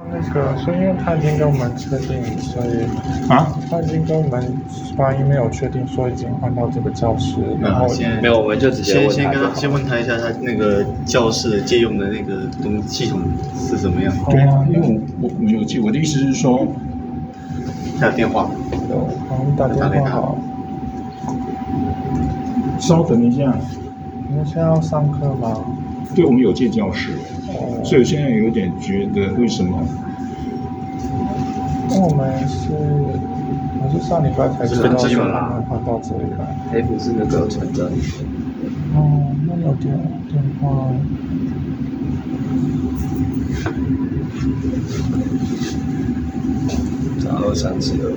那个，所以因为他已经跟我们确定，所以他已经跟我们发 email 确定说已经换到这个教室，然后没有，我们就直接问他先问他一下他那个教室借用的那个系统是怎么样？对啊，因为我没有记，我的意思是说，他有电话，好，你打电话好。稍等一下。你们现在要上课吗？对，我们有借教室，所以我现在有点觉得为什么？我是上礼拜才知道他们换到这里来。F 是那个传真。哦，那有电话。232。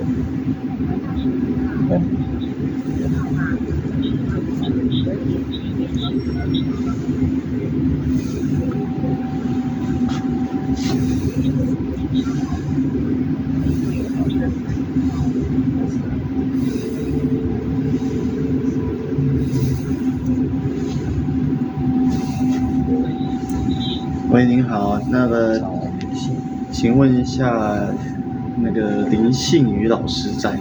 喂，您好，那个，请问一下，那个林信宇老师在吗？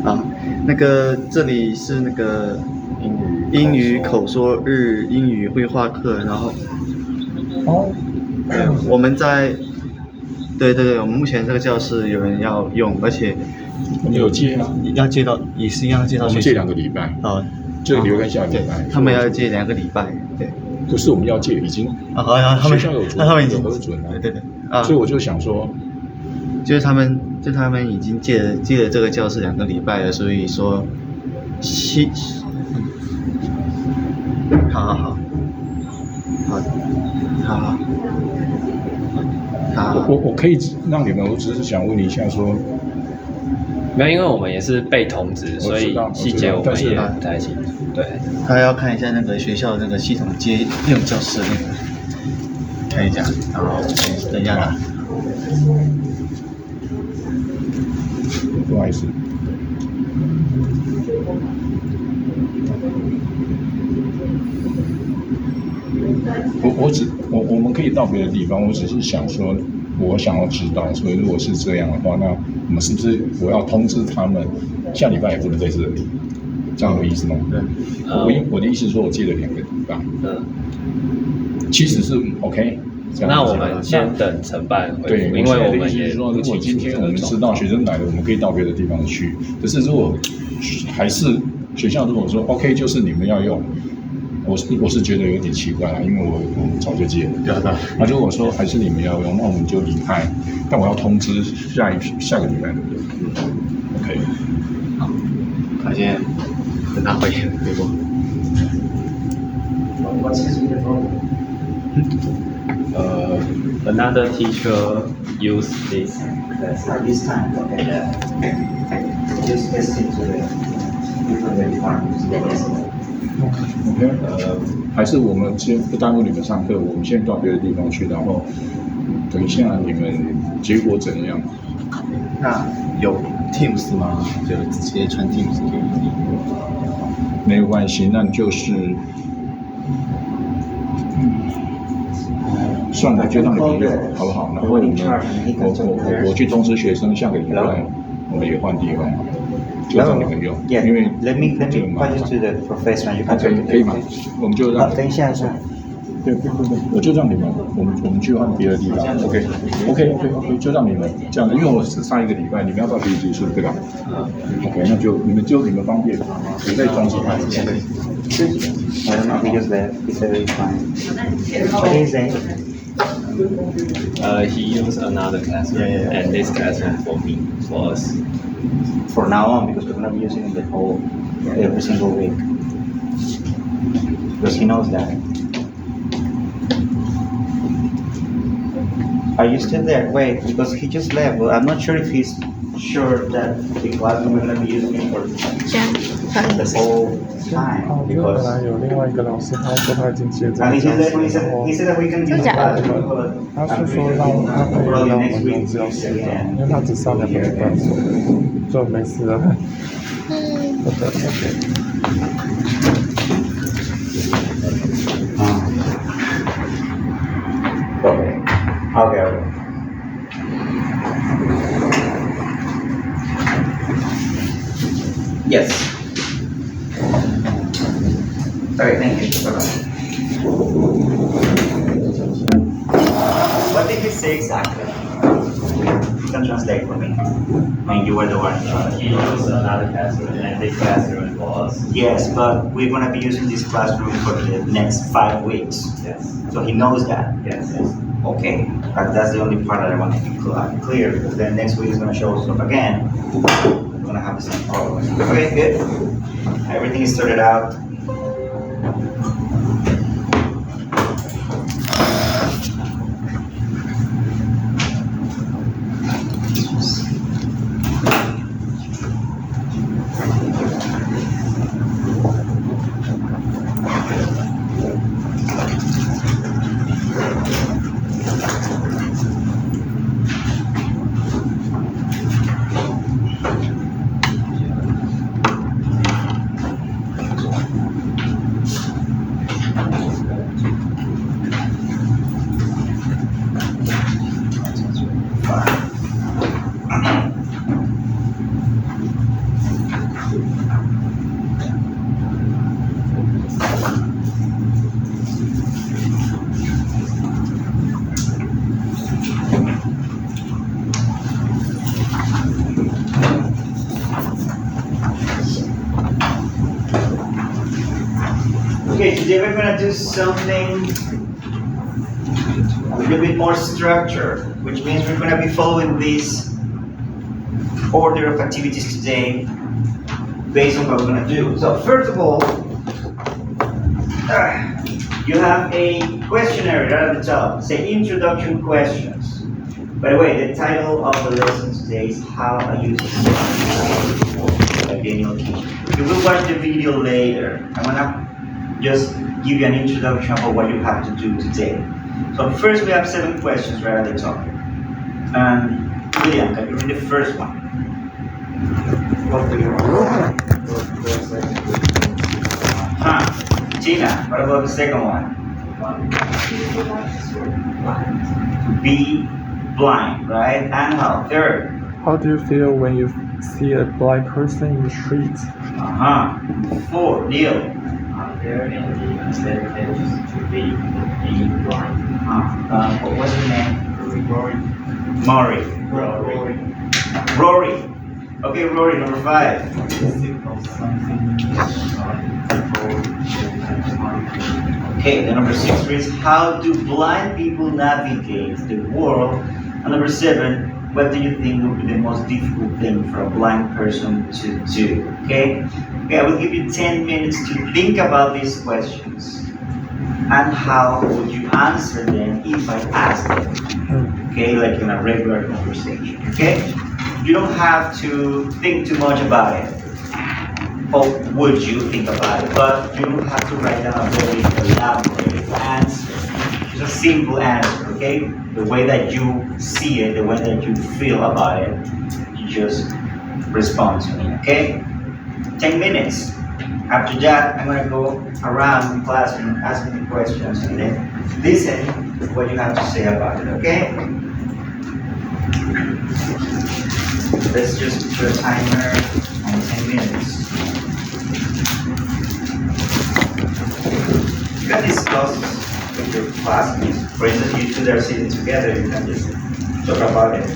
啊，那个这里是那个英语口说日英语绘画课，然后，我们在，对，我们目前这个教室有人要用，而且我们有借啊，要借到也是一样借到学校，我们借2个礼拜，这个礼拜跟下个礼拜，他们要借2个礼拜，对。不是我们要借，已经学校有核准了，对所以我就想说，就是他们已经借了这个教室2个礼拜了，所以说，好，我可以让你们，我只是想问一下说，没有，因为我们也是被通知，所以细节我们也不太清楚。对，他要看一下那个学校那个系统借用教室那个，看一下，然后等一下啦。不好意思。我们可以到别的地方，我只是想说，我想要知道，所以如果是这样的话，那我们是不是我要通知他们，下礼拜也不能在这里，这样有意思吗？对。我的意思是说，我借了2个礼拜。其实是 OK。那我们先等承办回复，对，因为我们也说，如果今天我们知道学生来了，我们可以到别的地方去。可是如果还是学校如果说 OK， 就是你们要用。我是觉得有点奇怪啦，因为我早就借了。对。那如果说还是你们要用，那我们就离开。但我要通知下个礼拜，对不对？OK。好，他先等他回我。What's his uniform? Another teacher used this. At this time, okay. Just listen to the different departments. OK， 还是我们先不耽误你们上课，我们先到别的地方去，然后等一下你们结果怎样？那有 Teams 吗？就直接传 Teams 给你。没有关系，那就是算了，就让你们用，好不好？然后我去通知学生，下个礼拜我们也换地方。就让你们用，因为 Let me point you to the professor. You can take it. 可以吗？我们就让。等一下，对，我就让你们，我们去换别的地方。OK， 就让你们这样，因为我只上1个礼拜，你们要到别的结束，对吧？OK， 那就你们方便，我再装上。I don't know. He just left. He said it's fine. What is it? He used another classroom, and this classroom for us. For now on, because we're gonna be using it every single week. Because he knows that. Are you still there? Wait, because he just left. Well, I'm not sure if he's sure that the classroom we're gonna be using it for the whole time. 本来有另外一个老师，他说他已经接这个教室，然后 he said that we can use the classroom. 他是说他可以让我们用教室，因为他只上2个礼拜，就没事了。Okay. Yes. Sorry, thank you. Bye-bye. What did he say exactly? You can translate for me. I mean, you were the one. He used another classroom and this classroom was. Yes, but we're going to be using this classroom for the next 5 weeks. Yes. So he knows that. Yes. Okay, but that's the only part that I want to be clear, because then next week is going to show us up again. We're going to have the same problem. Okay, good. Everything is sorted out. Okay, today we're going to do something a little bit more structured, which means we're going to be following this order of activities today based on what we're going to do. So first of all, you have a questionnaire right at the top. Say introduction questions. By the way, the title of the lesson today is How I Use Daniel Teacher. You will watch the video later. I'm gonna just give you an introduction of what you have to do today. So first we have 7 questions right at the top. William, can you read the first one? Tina, what about the second one? Be blind, right? Angel, third. How do you feel when you see a blind person in the street? 4, Neil. There and the disadvantages to being blind. What's your name? Rory. Maury. Rory. Rory. Okay, Rory, number 5. Okay, the number 6 reads, how do blind people navigate the world? And number 7, what do you think would be the most difficult thing for a blind person to do? Okay, I will give you 10 minutes to think about these questions. And how would you answer them if I asked them? Okay, like in a regular conversation, okay? You don't have to think too much about it. Or would you think about it? But you don't have to write down a very elaborate answer. It's a simple answer, okay? The way that you see it, the way that you feel about it, you just respond to me, okay? 10 minutes. After that, I'm gonna go around the classroom asking the questions and then listen to what you have to say about it, okay? Let's just put a timer on 10 minutes. You can discuss with your classmates. For instance, you two that are sitting together, you can just talk about it.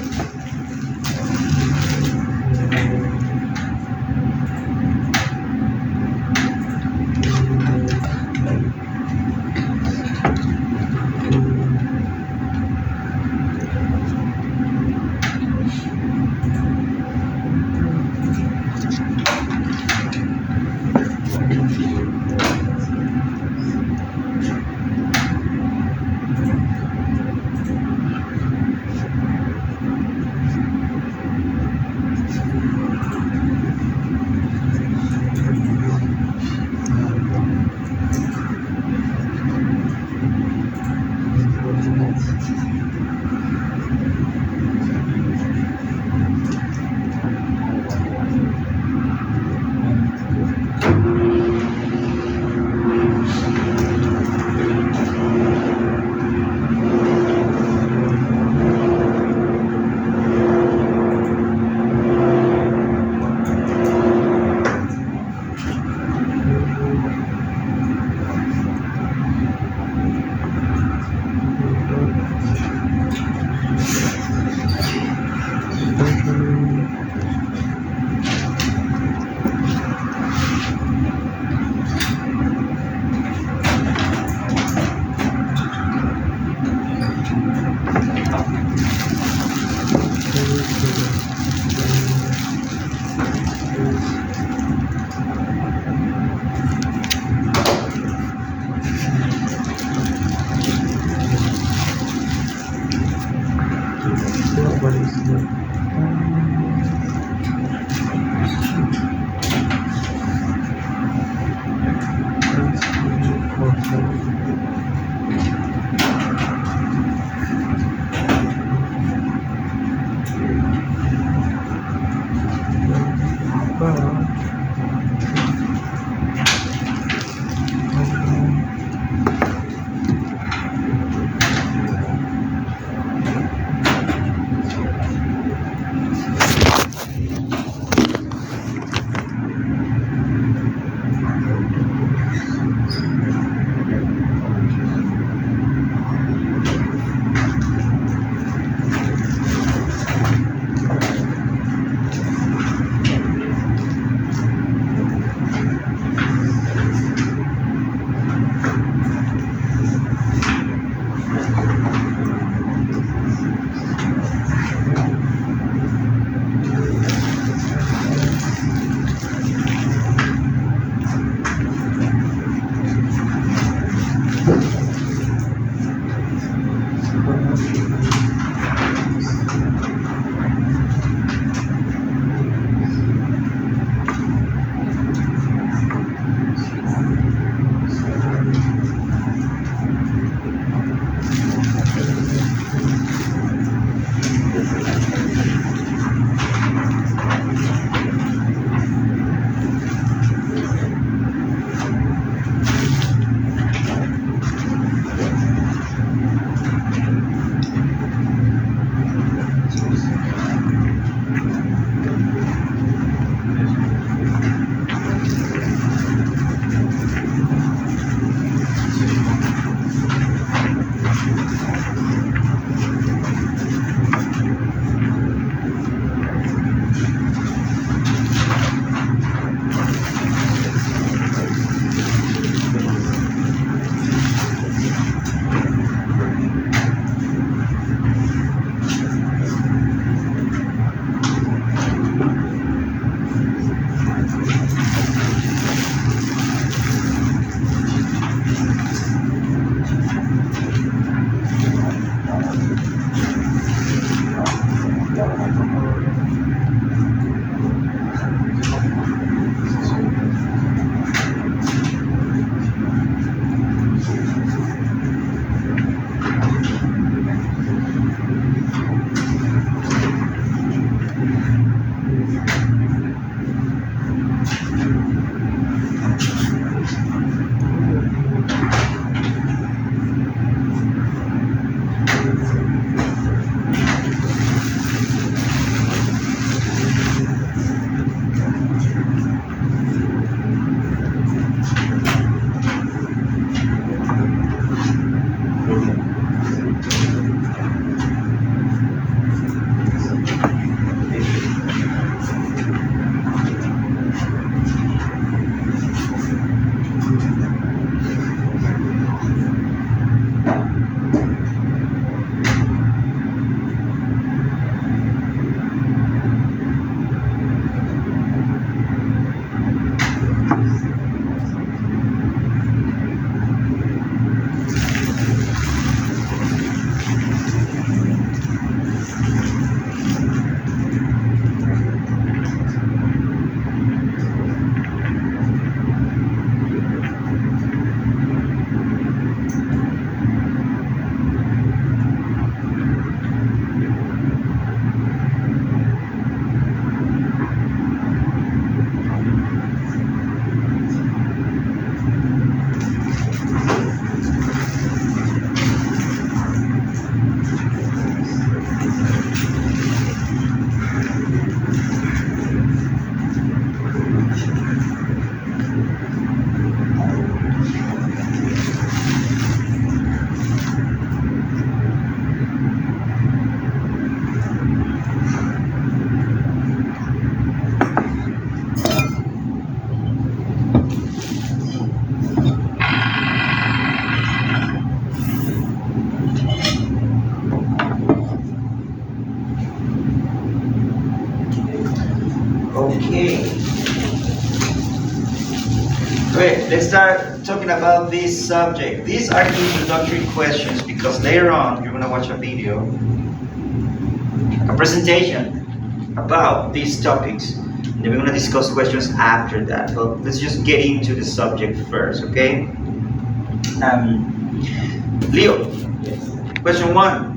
Okay. Great, let's start talking about this subject. These are introductory questions because later on you're gonna watch a video, a presentation about these topics. And then we're gonna discuss questions after that. But let's just get into the subject first, okay? Leo, question 1.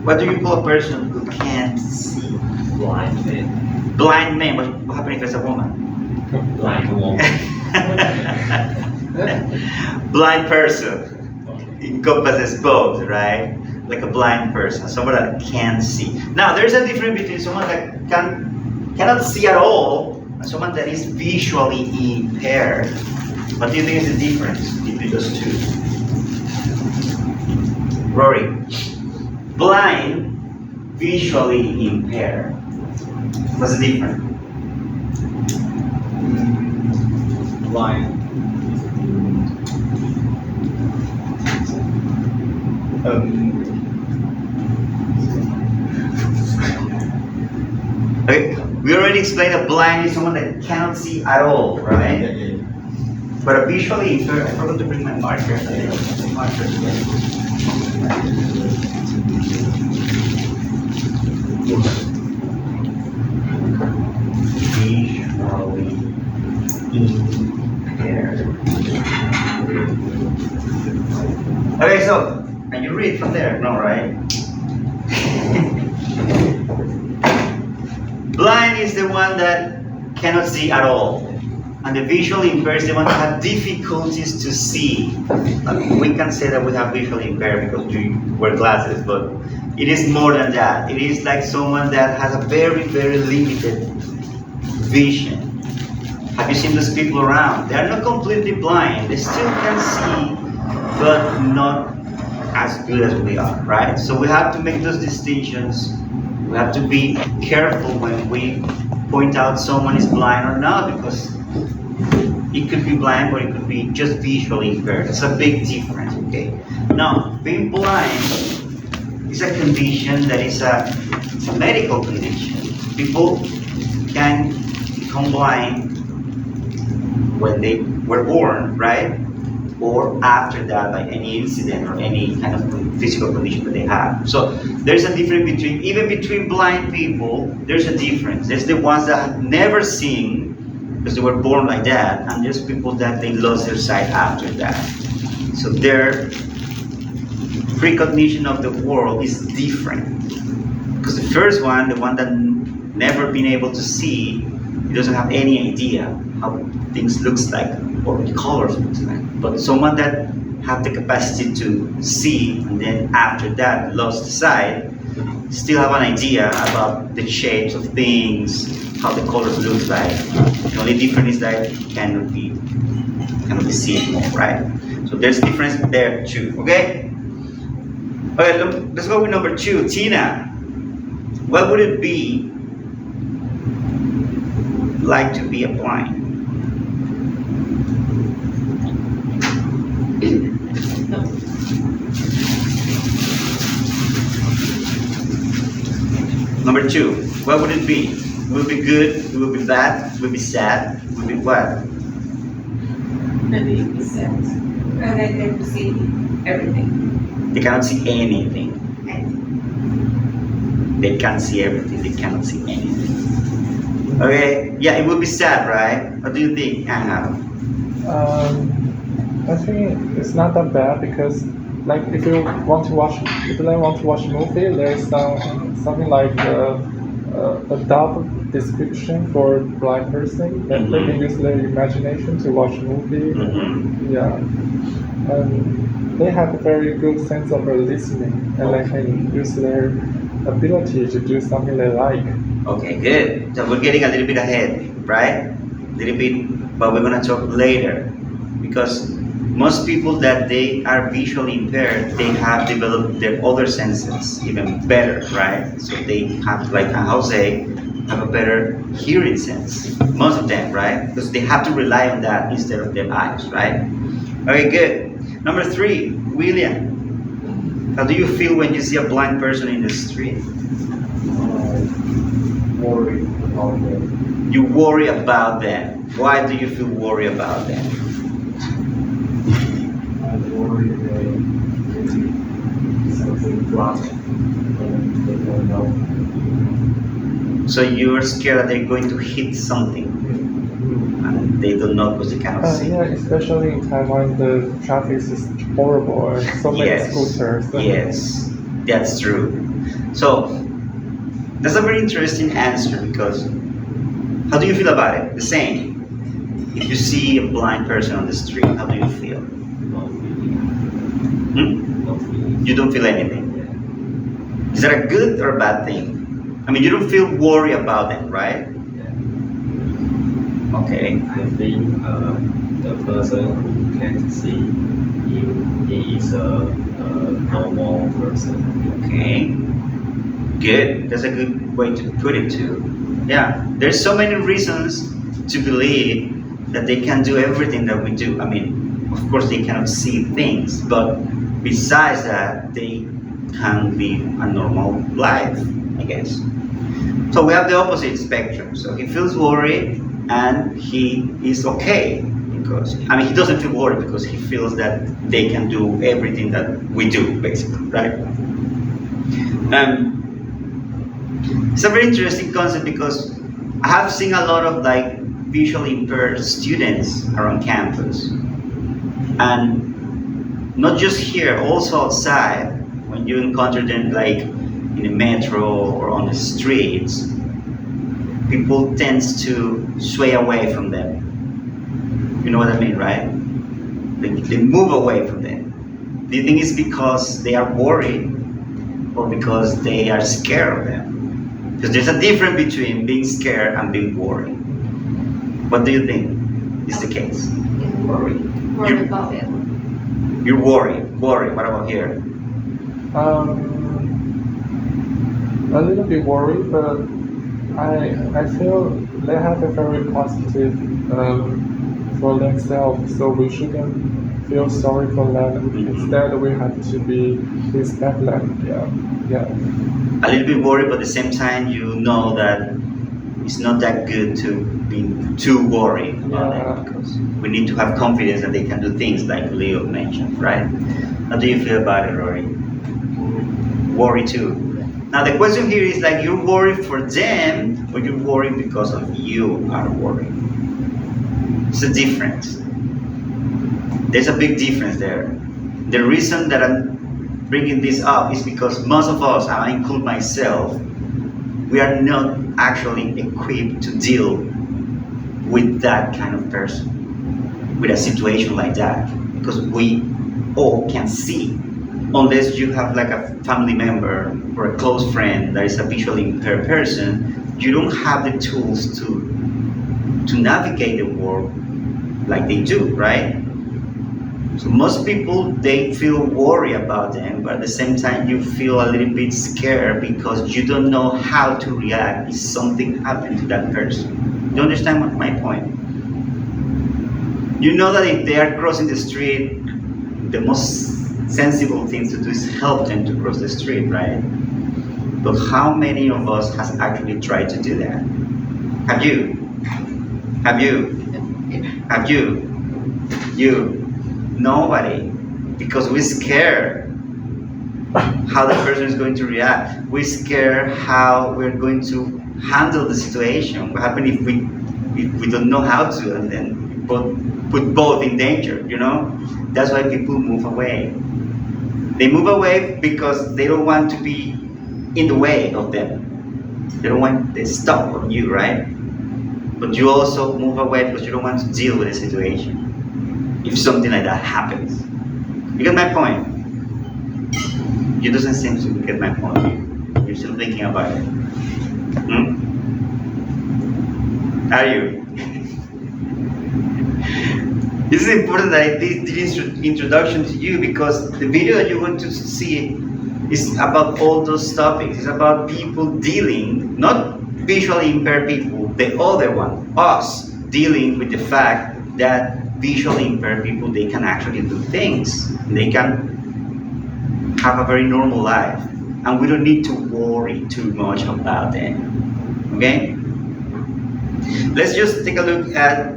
What do you call a person who can't see? Blind man. Blind man. What happens if it's a woman? Blind woman. Blind person encompasses both, right? Like a blind person, someone that can't see. Now, there's a difference between someone that cannot see at all and someone that is visually impaired. What do you think is the difference between those two? Rory. Blind, visually impaired. What's the difference? Blind. Okay, we already explained that blind is someone that cannot see at all, right? But a visually impaired, I forgot to bring my marker. Visually impaired. Okay, so, and you read from there, no, right? Blind is the one that cannot see at all. And the visually impaired is the one that has difficulties to see. We can say that we have visually impaired because we wear glasses, but it is more than that. It is like someone that has a very, very limited vision. Have you seen those people around? They are not completely blind. They still can see, but not as good as we are, right? So we have to make those distinctions. We have to be careful when we point out someone is blind or not, because it could be blind, but it could be just visually impaired. It's a big difference, okay? Now, being blind is a condition that is a medical condition. People can become blind when they were born, right? Or after that, by any incident or any kind of physical condition that they have. So there's a difference between, even between blind people, there's a difference. There's the ones that have never seen because they were born like that, and there's people that they lost their sight after that. So their precognition of the world is different. Because the first one, the one that never been able to see, he doesn't have any idea how things looks like or what colors looks like. But someone that have the capacity to see and then after that lost the sight, still have an idea about the shapes of things, how the colors look like. The only difference is that it cannot be seen more, right? So there's difference there too, okay? Okay, let's go with number 2. Tina, what would it be like to be a blind? Number 2, what would it be? Will it be good? Will it be bad? Will it be sad? Will it be what? Maybe be sad. And I can see everything. They cannot see anything. They can't see everything. They cannot see anything. Okay, yeah, it will be sad, right? What do you think, Anna? I think it's not that bad because, like, if you want to watch a movie, there's something like a double description for blind person that they can use their imagination to watch a movie. Yeah, and they have a very good sense of listening, and they can use their ability to do something they like. Okay, good. So we're getting a little bit ahead, right? A little bit, but we're gonna talk later, because most people that they are visually impaired, they have developed their other senses even better, right? So they have, like Jose, have a better hearing sense. Most of them, right? Because they have to rely on that instead of their eyes, right? Okay, good. Number 3, William. How do you feel when you see a blind person in the street? worry about them. You worry about them. Why do you feel worry about them? I worry they do something wrong and they don't know. So you're scared that they're going to hit something and they don't know because they cannot see. Yeah, especially in Taiwan, the traffic is horrible and so many Yes, scooters. yes, that's true. So that's a very interesting answer because how do you feel about it? The same. If you see a blind person on the street, how do you feel? No feeling. No feeling. You don't feel anything. Is that a good or a bad thing? I mean, you don't feel worried about them, right? Okay. I think the person who can't see, he is a normal person. Okay. Good. That's a good way to put it too. Yeah. There's so many reasons to believe that they can do everything that we do. I mean, of course they cannot see things, but besides that, they can live a normal life, I guess. So we have the opposite spectrum. So he feels worried and he is okay because, I mean, he doesn't feel worried because he feels that they can do everything that we do, basically, right? It's a very interesting concept because I have seen a lot of like visually impaired students around campus. And not just here, also outside, when you encounter them like in the metro or on the streets, people tend to sway away from them. You know what I mean, right? They move away from them. Do you think it's because they are worried or because they are scared of them? Because there's a difference between being scared and being worried. What do you think is the case? Worry about it. You're worried. Worried. What about here? A little bit worried, but I feel they have a very positive for themselves, so we shouldn't feel sorry for them. Instead, we have to be respect them. Yeah. A little bit worried, but at the same time, you know that it's not that good to be too worried about them because we need to have confidence that they can do things like Leo mentioned, right? How do you feel about it, Rory? Worry too. Now the question here is like you're worried for them or you're worried because of you are worried. It's a difference. There's a big difference there. The reason that I'm bringing this up is because most of us, and I include myself, we are not actually equipped to deal with that kind of person, with a situation like that, because we all can see. Unless you have like a family member or a close friend that is a visually impaired person, you don't have the tools to navigate the world like they do, right? So most people, they feel worried about them, but at the same time you feel a little bit scared because you don't know how to react if something happened to that person. Do you understand my point? You know that if they are crossing the street, the most sensible thing to do is help them to cross the street, right? But how many of us has actually tried to do that? Have you? Have you? Have you? You? Nobody. Because we're scared how the person is going to react. We're scared how we're going to handle the situation. What happens if we don't know how to, and then put both in danger, you know? That's why people move away. They move away because they don't want to be in the way of them. They don't want to stop on you, right? But you also move away because you don't want to deal with the situation if something like that happens. You get my point? You doesn't seem to get my point. You're still thinking about it. Are you? This is important that I did this introduction to you because the video that you're going to see is about all those topics. It's about people dealing, not visually impaired people, the other one, us, dealing with the fact that visually impaired people, they can actually do things. They can have a very normal life. And we don't need to worry too much about them. Okay? Let's just take a look at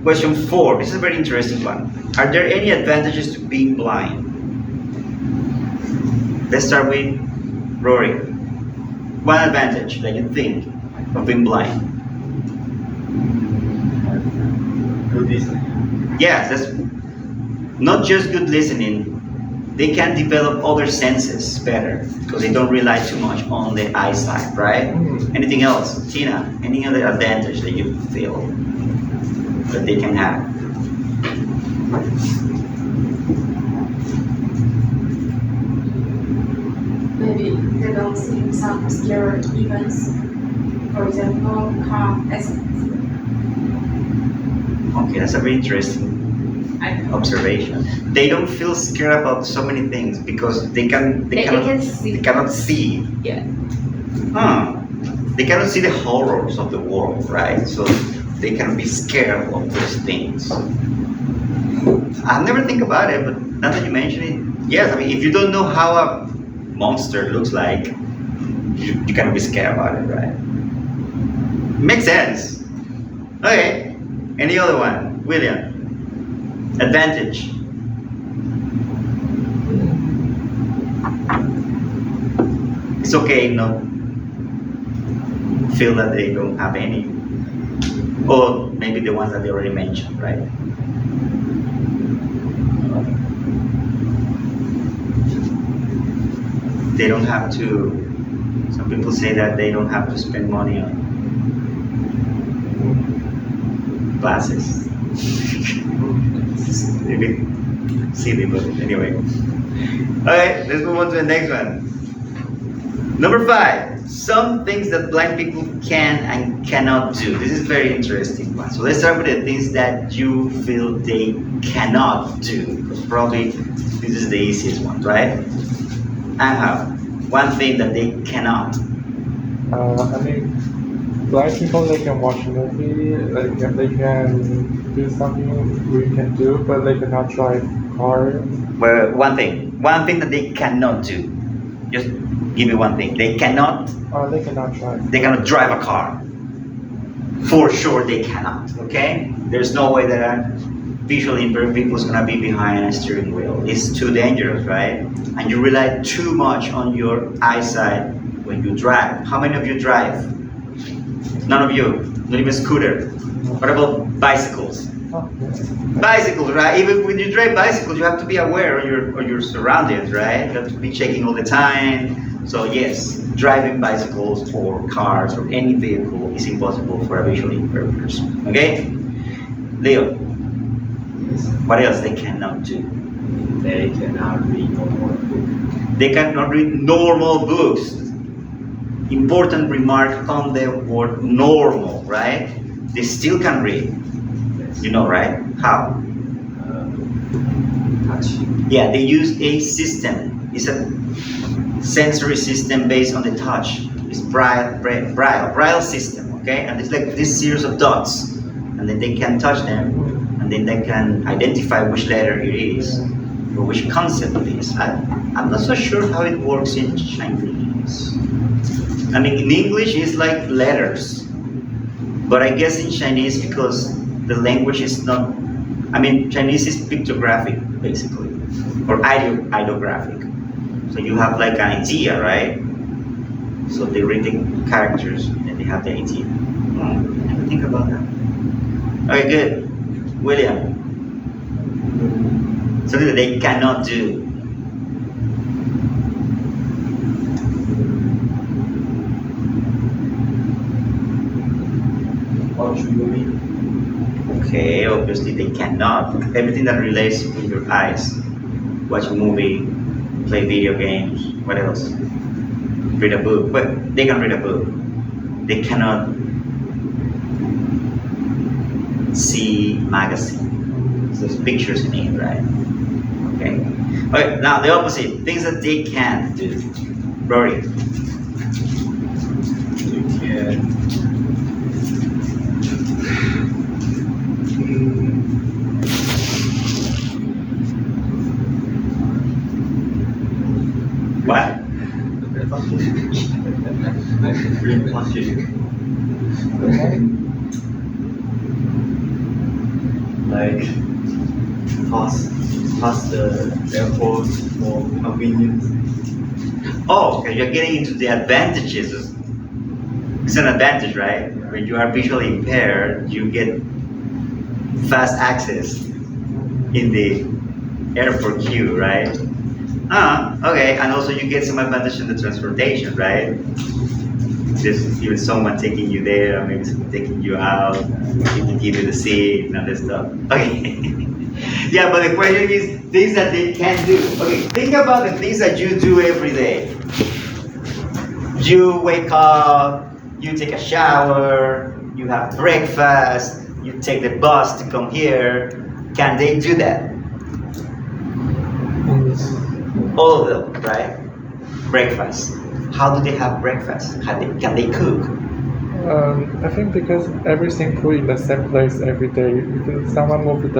question 4. This is a very interesting one. Are there any advantages to being blind? Let's start with Rory. One advantage that you think of being blind? Good listening. Yes, that's not just good listening. They can develop other senses better because they don't rely too much on the eyesight, right? Anything else? Tina, any other advantage that you feel that they can have? Maybe they don't see some scary events. For example, car accidents. Okay, that's a very interesting observation. They don't feel scared about so many things because they cannot see. They cannot see. Yeah. They cannot see the horrors of the world, right? So they can be scared of those things. I never think about it, but now that you mention it, yes. I mean, if you don't know how a monster looks like, you cannot be scared about it, right? Makes sense. Okay. Any other one, William? Advantage. It's okay not feel that they don't have any, or maybe the ones that they already mentioned, right? They don't have to. Some people say that they don't have to spend money on glasses. Maybe silly, but anyway. Okay, let's move on to the next one. Number 5, some things that blind people can and cannot do. This is very interesting one. So let's start with the things that you feel they cannot do, because probably this is the easiest one, right? I have one thing that they cannot. I mean, blind people, they can watch a movie, they can do something we can do, but they cannot drive car. Well, one thing that they cannot do. Just give me one thing. They cannot drive a car. For sure they cannot, okay? There's no way that a visually impaired people is gonna be behind a steering wheel. It's too dangerous, right? And you rely too much on your eyesight when you drive. How many of you drive? None of you, not even scooter. What about bicycles? Bicycles, right? Even when you drive bicycles, you have to be aware of your surroundings, right? You have to be checking all the time. So yes, driving bicycles or cars or any vehicle is impossible for a visually impaired person. Okay? Leo, what else they cannot do? They cannot read normal books. They cannot read normal books. Important remark on the word normal, right? They still can read. You know, right? How? Touch. Yeah, they use a system. It's a sensory system based on the touch. It's braille system, okay? And it's like this series of dots. And then they can touch them, and then they can identify which letter it is, or which concept it is. I'm not so sure how it works in Chinese. I mean, in English, it's like letters. But I guess in Chinese, because the language is not, I mean, Chinese is pictographic, basically, or ideographic. So you have like an idea, right? So they read the characters and they have the idea. Never think about that. Okay, good. William. Something that they cannot do. Watch movie. Okay, obviously they cannot. Everything that relates with your eyes. Watch a movie, play video games, what else? Read a book, but they can read a book. They cannot see magazine. There's pictures in it, right? Okay. Okay, now the opposite, things that they can't do. Rory. You can. What? Like past the airport for convenience. Oh, okay, you're getting into the advantages. It's an advantage, right? When you are visually impaired, you get fast access in the airport queue, right? Okay, and also you get some advantage in the transportation, right? Just even someone taking you there, maybe someone taking you out, people give you the seat and all this stuff. Okay. Yeah, but the question is things that they can do. Okay, think about the things that you do every day. You wake up, you take a shower, you have breakfast, you take the bus to come here. Can they do that? All of them, right? Breakfast. How do they have breakfast? Can they cook? I think because everything put in the same place every day. If someone moves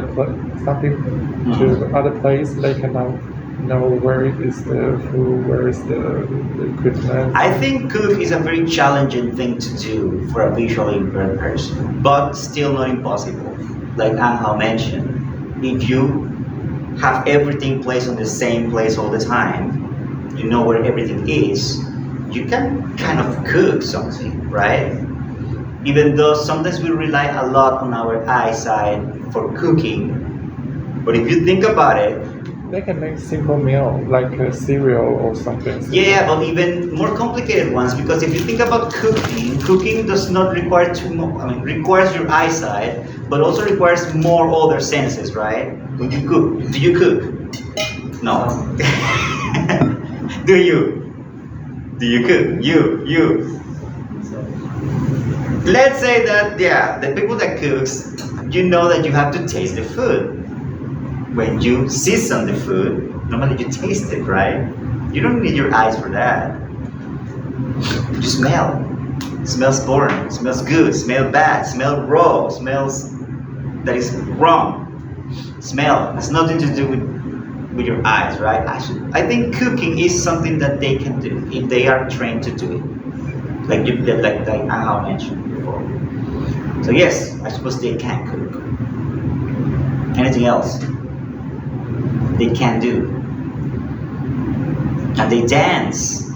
something to other place, they cannot know where is the food, where is the equipment. I think cook is a very challenging thing to do for a visually impaired person, but still not impossible. Like Angel mentioned, if you have everything placed on the same place all the time, you know where everything is, you can kind of cook something, right? Even though sometimes we rely a lot on our eyesight for cooking, but if you think about it, they can make simple meal like a cereal or something. Yeah, but even more complicated ones, because if you think about cooking, cooking does not require too much. I mean, requires your eyesight, but also requires more other senses, right? When you cook, do you cook? No. Do you? Do you cook? You. Let's say that, yeah, the people that cooks, you know that you have to taste the food. When you season the food, normally you taste it, right? You don't need your eyes for that. You smell. It smells boring, it smells good, smell bad, smell raw, smells that is wrong. Smell has nothing to do with your eyes, right? I think cooking is something that they can do if they are trained to do it. Like Angel mentioned before. So yes, I suppose they can cook. Anything else? They can do. And they dance.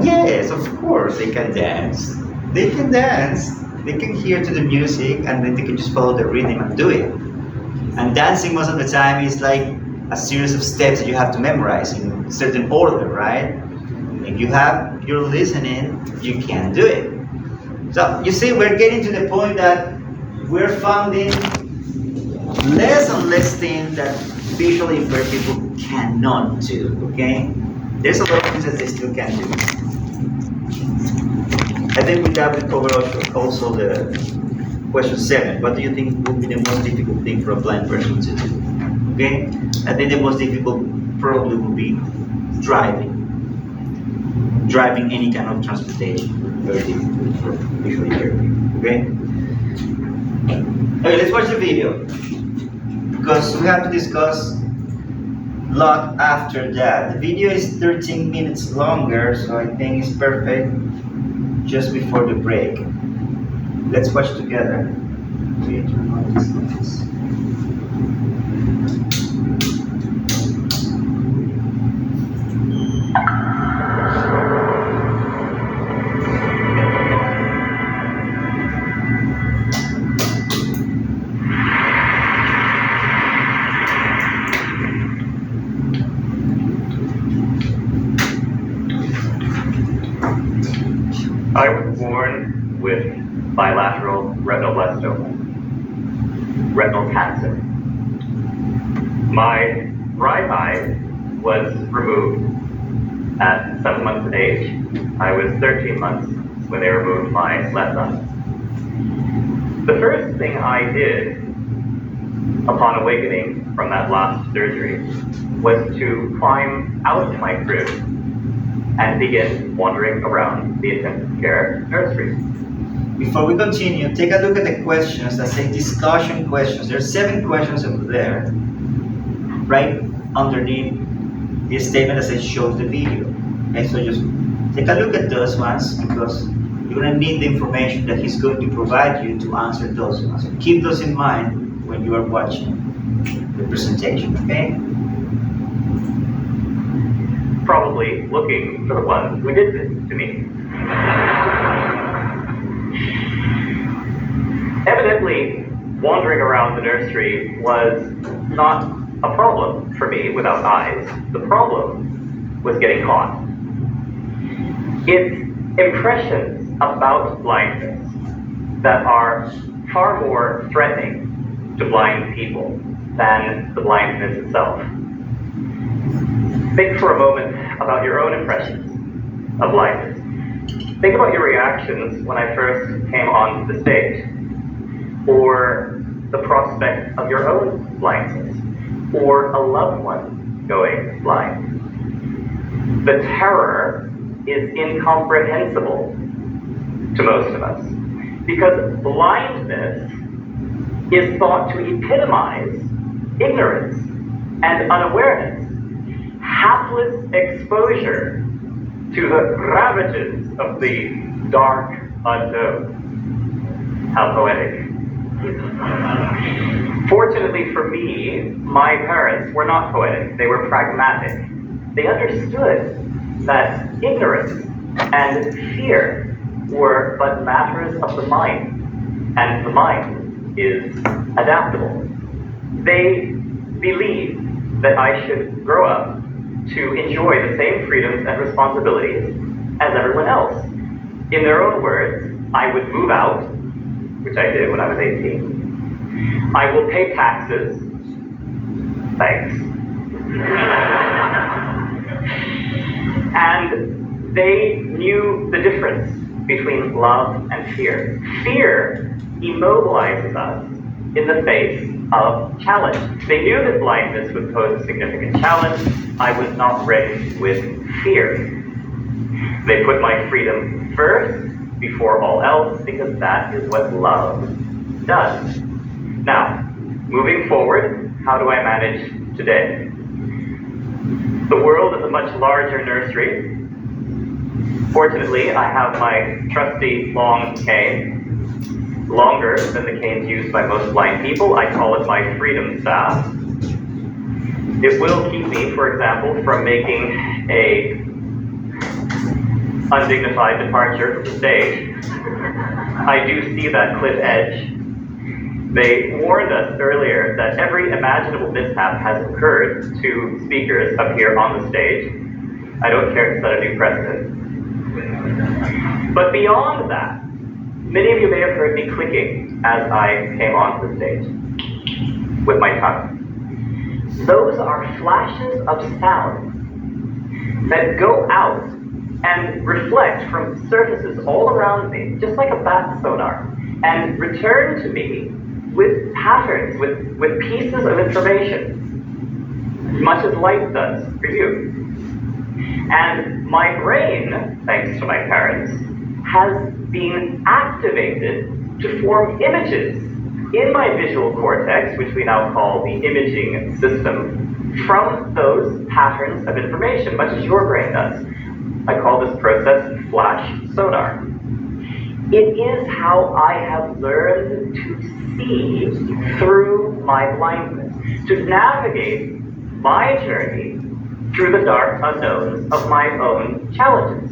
Yes, of course they can dance. They can dance. They can hear to the music and then they can just follow the rhythm and do it. And dancing most of the time is like a series of steps that you have to memorize in certain order, right? If you're listening, you can do it. So you see, we're getting to the point that we're finding less and less things that visually impaired people cannot do, okay? There's a lot of things that they still can do. I think with that we cover also the question 7. What do you think would be the most difficult thing for a blind person to do? Okay? I think the most difficult probably would be driving. Driving any kind of transportation. Very difficult for visually impaired people, okay? Okay, let's watch the video. Because we have to discuss a lot after that. The video is 13 minutes longer, so I think it's perfect just before the break. Let's watch together. I was born with bilateral retinoblastoma, retinal cancer. My right eye was removed at 7 months of age. I was 13 months when they removed my left eye. The first thing I did upon awakening from that last surgery was to climb out of my crib and begin wandering around the intensive care nursery. Before we continue, take a look at the questions that say discussion questions. There are 7 questions over there, right underneath the statement that says shows the video. Okay, so just take a look at those ones because you're gonna need the information that he's going to provide you to answer those ones. So keep those in mind when you are watching the presentation, okay? Probably looking for the one who did this to me. Evidently, wandering around the nursery was not a problem for me without eyes. The problem was getting caught. It's impressions about blindness that are far more threatening to blind people than the blindness itself. Think for a moment about your own impressions of blindness. Think about your reactions when I first came onto the stage, or the prospect of your own blindness, or a loved one going blind. The terror is incomprehensible to most of us, because blindness is thought to epitomize ignorance and unawareness, hapless exposure to the ravages of the dark unknown. How poetic. Fortunately for me, my parents were not poetic, they were pragmatic. They understood that ignorance and fear were but matters of the mind, and the mind is adaptable. They believed that I should grow up to enjoy the same freedoms and responsibilities as everyone else. In their own words, I would move out, which I did when I was 18. I will pay taxes. Thanks. And they knew the difference between love and fear. Fear immobilizes us in the face of challenge. They knew that blindness would pose a significant challenge. I was not raised with fear. They put my freedom first before all else because that is what love does. Now, moving forward, how do I manage today? The world is a much larger nursery. Fortunately, I have my trusty long cane, longer than the canes used by most blind people. I call it my freedom staff. It will keep me, for example, from making a undignified departure from the stage. I do see that cliff edge. They warned us earlier that every imaginable mishap has occurred to speakers up here on the stage. I don't care to set a new precedent. But beyond that, many of you may have heard me clicking as I came onto the stage with my tongue. Those are flashes of sound that go out and reflect from surfaces all around me, just like a bat sonar, and return to me with patterns, with pieces of information, much as light does for you. And my brain, thanks to my parents, has been activated to form images in my visual cortex, which we now call the imaging system, from those patterns of information, much as your brain does. I call this process flash sonar. It is how I have learned to see through my blindness, to navigate my journey through the dark unknowns of my own challenges,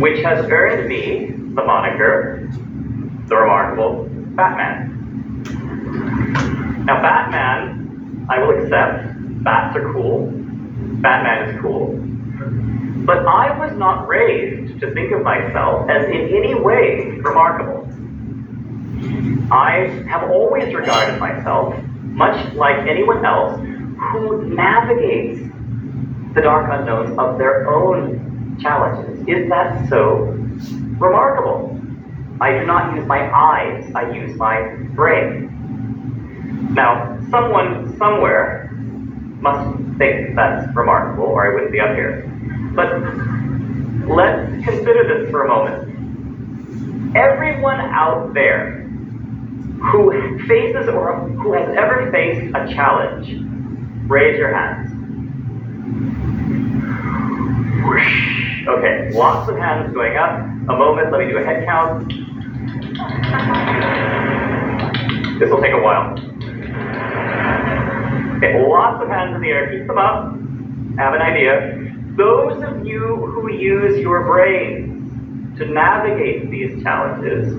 which has earned me the moniker, the remarkable Batman. Now, Batman, I will accept, bats are cool, Batman is cool, but I was not raised to think of myself as in any way remarkable. I have always regarded myself, much like anyone else, who navigates the dark unknowns of their own challenges. Is that so remarkable? I do not use my eyes, I use my brain. Now, someone somewhere must think that's remarkable, or I wouldn't be up here. But let's consider this for a moment. Everyone out there who faces or who has ever faced a challenge, raise your hands. Okay, lots of hands going up. A moment, let me do a head count. This will take a while. Okay, lots of hands in the air. Keep them up. Have an idea. Those of you who use your brains to navigate these challenges,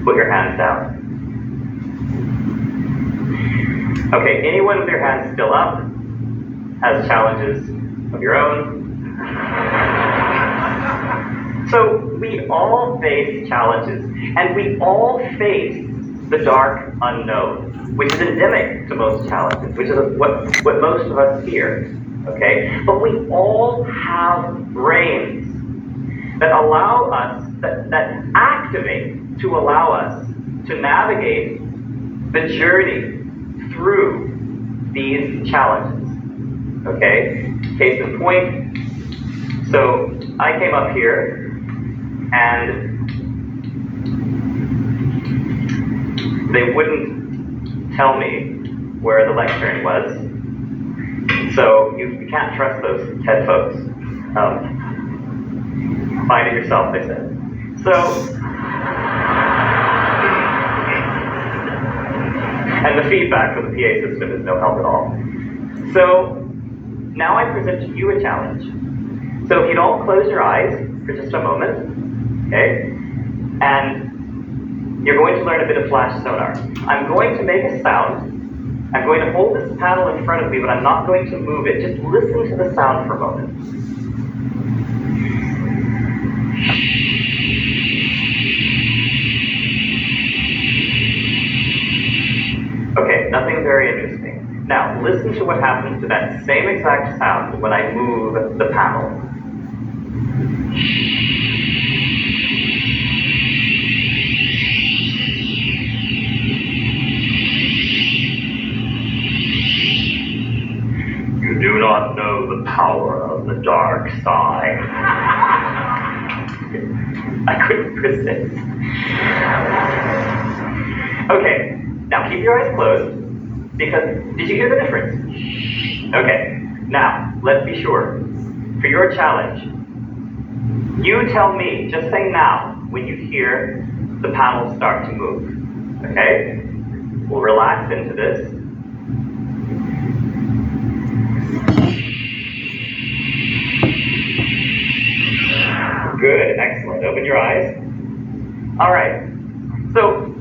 put your hands down. Okay, anyone with their hands still up has challenges of your own. So we all face challenges, and we all face the dark unknown, which is endemic to most challenges, which is what most of us fear, okay? But we all have brains that allow us, that activate to allow us to navigate the journey through these challenges, okay? Case in point, so I came up here and they wouldn't tell me where the lectern was. So you can't trust those TED folks. Find it yourself, they said. So, and the feedback from the PA system is no help at all. So, now I present to you a challenge. So if you'd all close your eyes for just a moment, okay? And you're going to learn a bit of flash sonar. I'm going to make a sound. I'm going to hold this paddle in front of me, but I'm not going to move it. Just listen to the sound for a moment. Okay, nothing very interesting. Now, listen to what happens to that same exact sound when I move the paddle. You do not know the power of the dark side. I couldn't resist. Okay, now keep your eyes closed, because did you hear the difference? Okay, now let's be sure. For your challenge, you tell me, just say now, when you hear the paddle start to move. Okay? We'll relax into this. Good, excellent. Open your eyes. All right. So,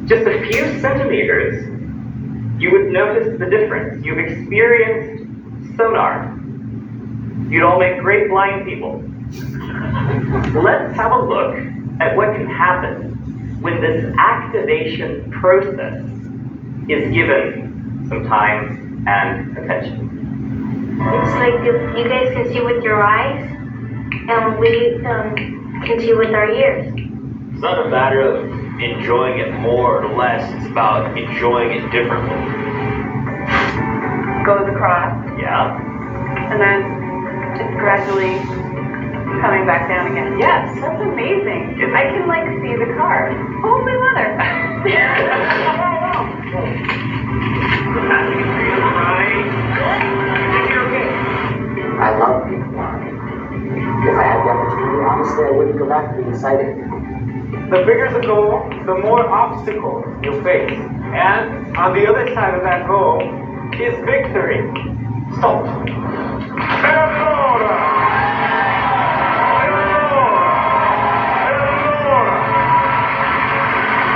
just a few centimeters, you would notice the difference. You've experienced sonar. You'd all make great blind people. Let's have a look at what can happen when this activation process is given some time and attention. It's like you guys can see with your eyes, and we can see with our ears. It's not a matter of enjoying it more or less, it's about enjoying it differently. Goes across. Yeah? And then just gradually coming back down again. Yes, that's amazing. I can like see the car. Holy mother. I love being blind. If I had the opportunity, honestly, I wouldn't go back to being sighted. The bigger the goal, the more obstacles you face. And on the other side of that goal is victory. Stop.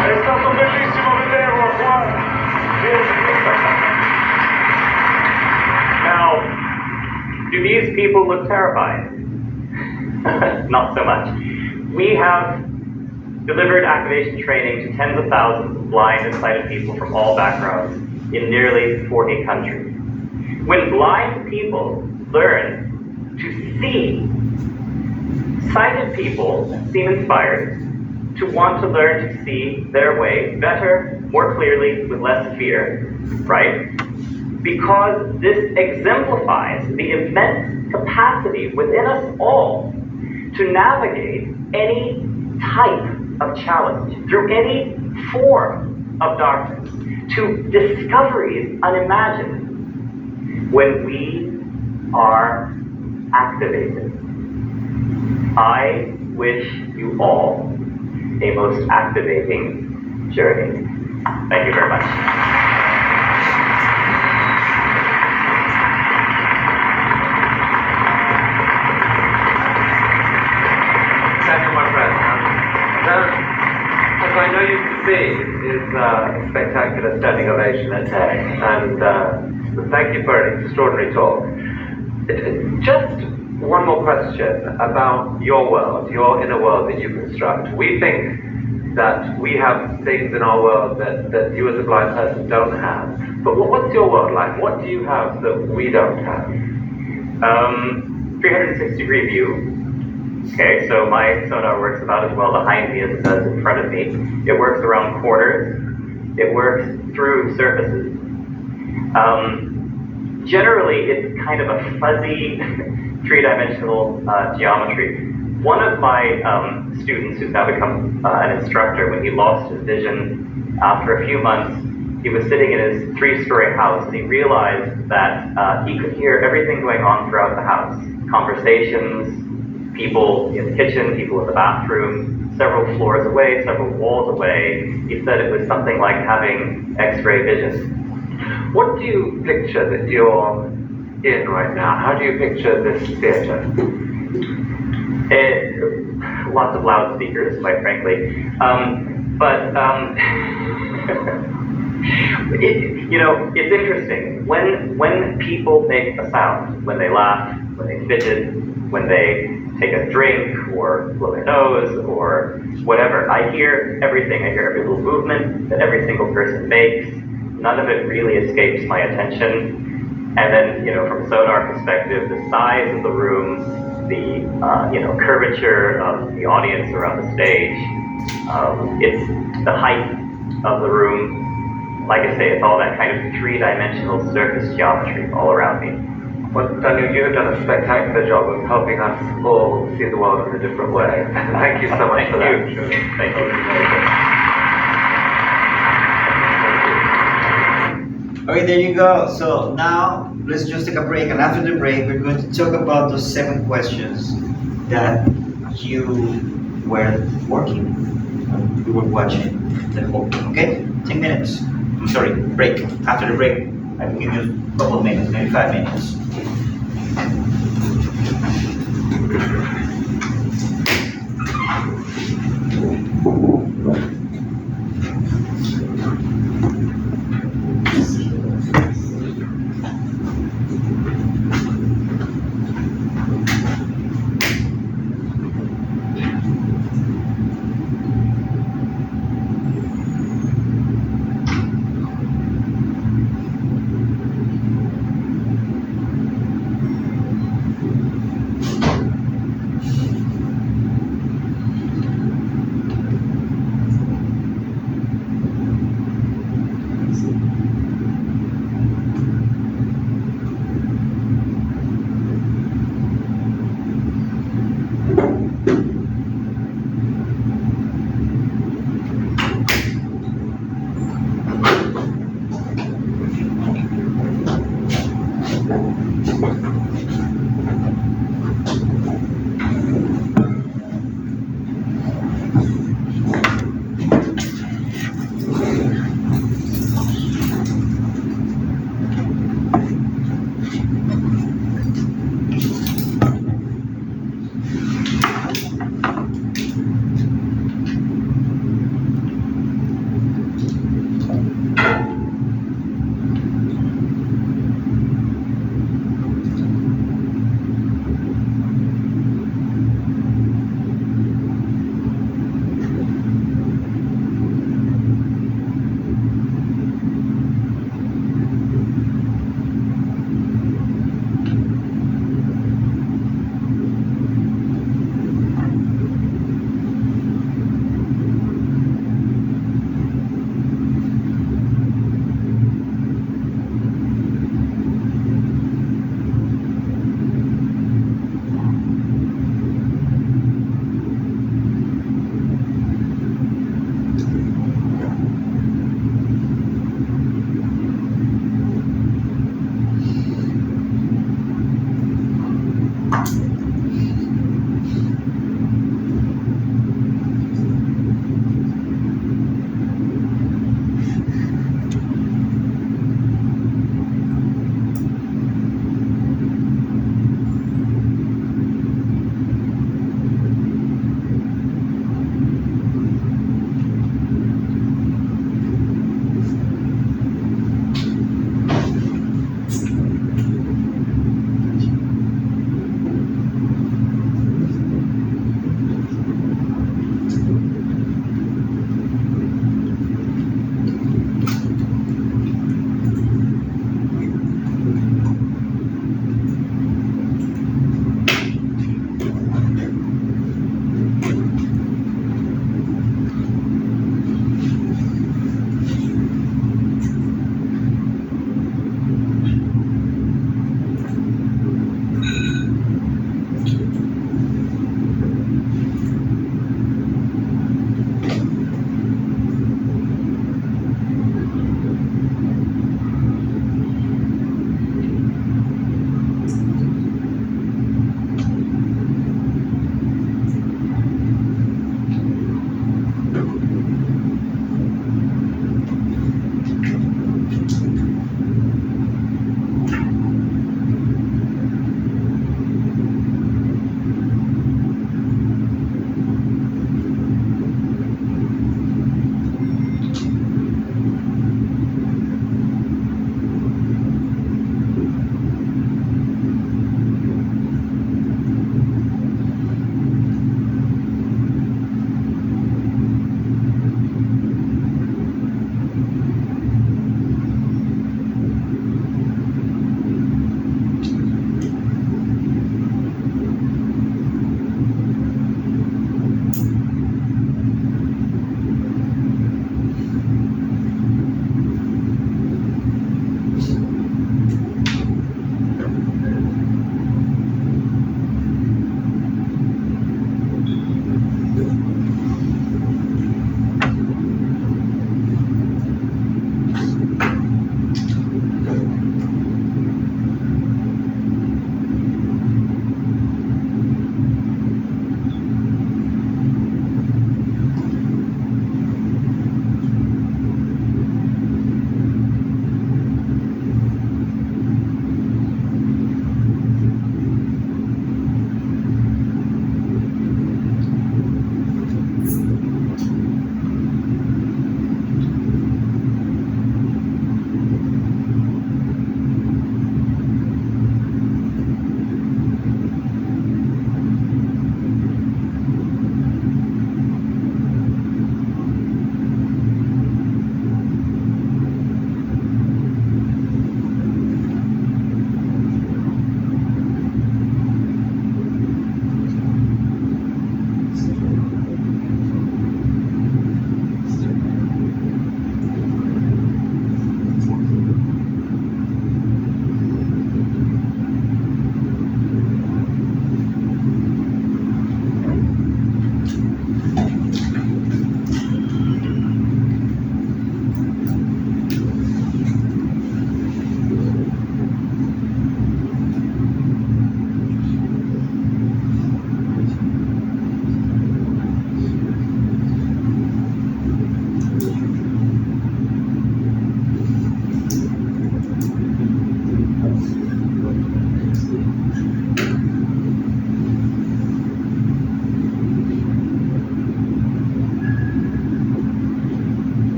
È stato bellissimo vederlo qua. Now, do these people look terrified? Not so much. We have delivered activation training to tens of thousands of blind and sighted people from all backgrounds in nearly 40 countries. When blind people learn to see, sighted people seem inspired to want to learn to see their way better, more clearly, with less fear, right? Because this exemplifies the immense capacity within us all to navigate any type of challenge, through any form of darkness, to discoveries unimagined when we are activated. I wish you all a most activating journey. Thank you very much. Thank you, my friend. As I know you can see, is a spectacular standing ovation at day, and thank you for an extraordinary talk. Just one more question about your world, your inner world that you construct. We think that we have things in our world that you as a blind person don't have. But what's your world like? What do you have that we don't have? 360-degree view. Okay, so my sonar works about as well behind me as it does in front of me. It works around corners. It works through surfaces. Generally, it's kind of a fuzzy, three-dimensional geometry. One of my students, who's now become an instructor, when he lost his vision after a few months, he was sitting in his 3-story house, and he realized that he could hear everything going on throughout the house. Conversations, people in the kitchen, people in the bathroom, several floors away, several walls away. He said it was something like having X-ray vision. What do you picture that you're in right now? How do you picture this theater? Lots of loudspeakers, quite frankly. It's interesting. When people make a sound, when they laugh, when they fidget, when they take a drink or blow their nose or whatever, I hear everything. I hear every little movement that every single person makes. None of it really escapes my attention. And then, from a sonar perspective, the size of the room, the curvature of the audience around the stage, it's the height of the room. Like I say, it's all that kind of three-dimensional surface geometry all around me. Well, Daniel, you have done a spectacular job of helping us all see the world in a different way. Thank you so much for that. Thank you. Okay, there you go. So now let's just take a break, and after the break, we're going to talk about those 7 questions that you were working when you were watching the whole thing. Okay, 10 minutes. I'm sorry, break. After the break, I will give you a couple of minutes, maybe 5 minutes.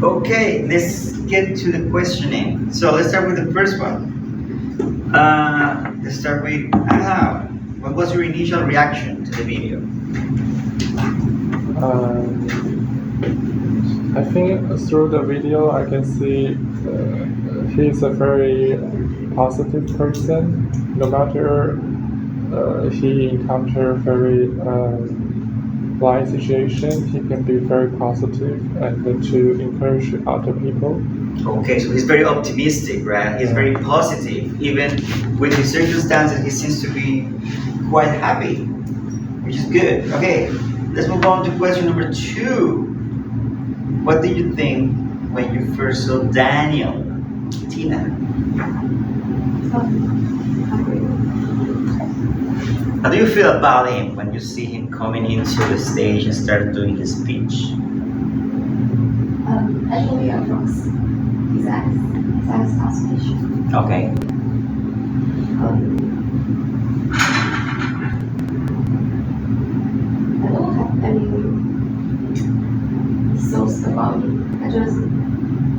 Okay, let's get to the questioning. So let's start with the first one. Let's start with Anna. What was your initial reaction to the video? I think through the video I can see he's a very positive person. No matter he encounter very blind situation, he can be very positive and to encourage other people. Okay, so he's very optimistic, right? He's very positive. Even with the circumstances, he seems to be quite happy, which is good. Okay, let's move on to question number 2. What did you think when you first saw Daniel? Tina? How do you feel about him when you see him coming into the stage and start doing his speech? Actually, I was his eyes speech. Okay. I don't have any thoughts about it. I just,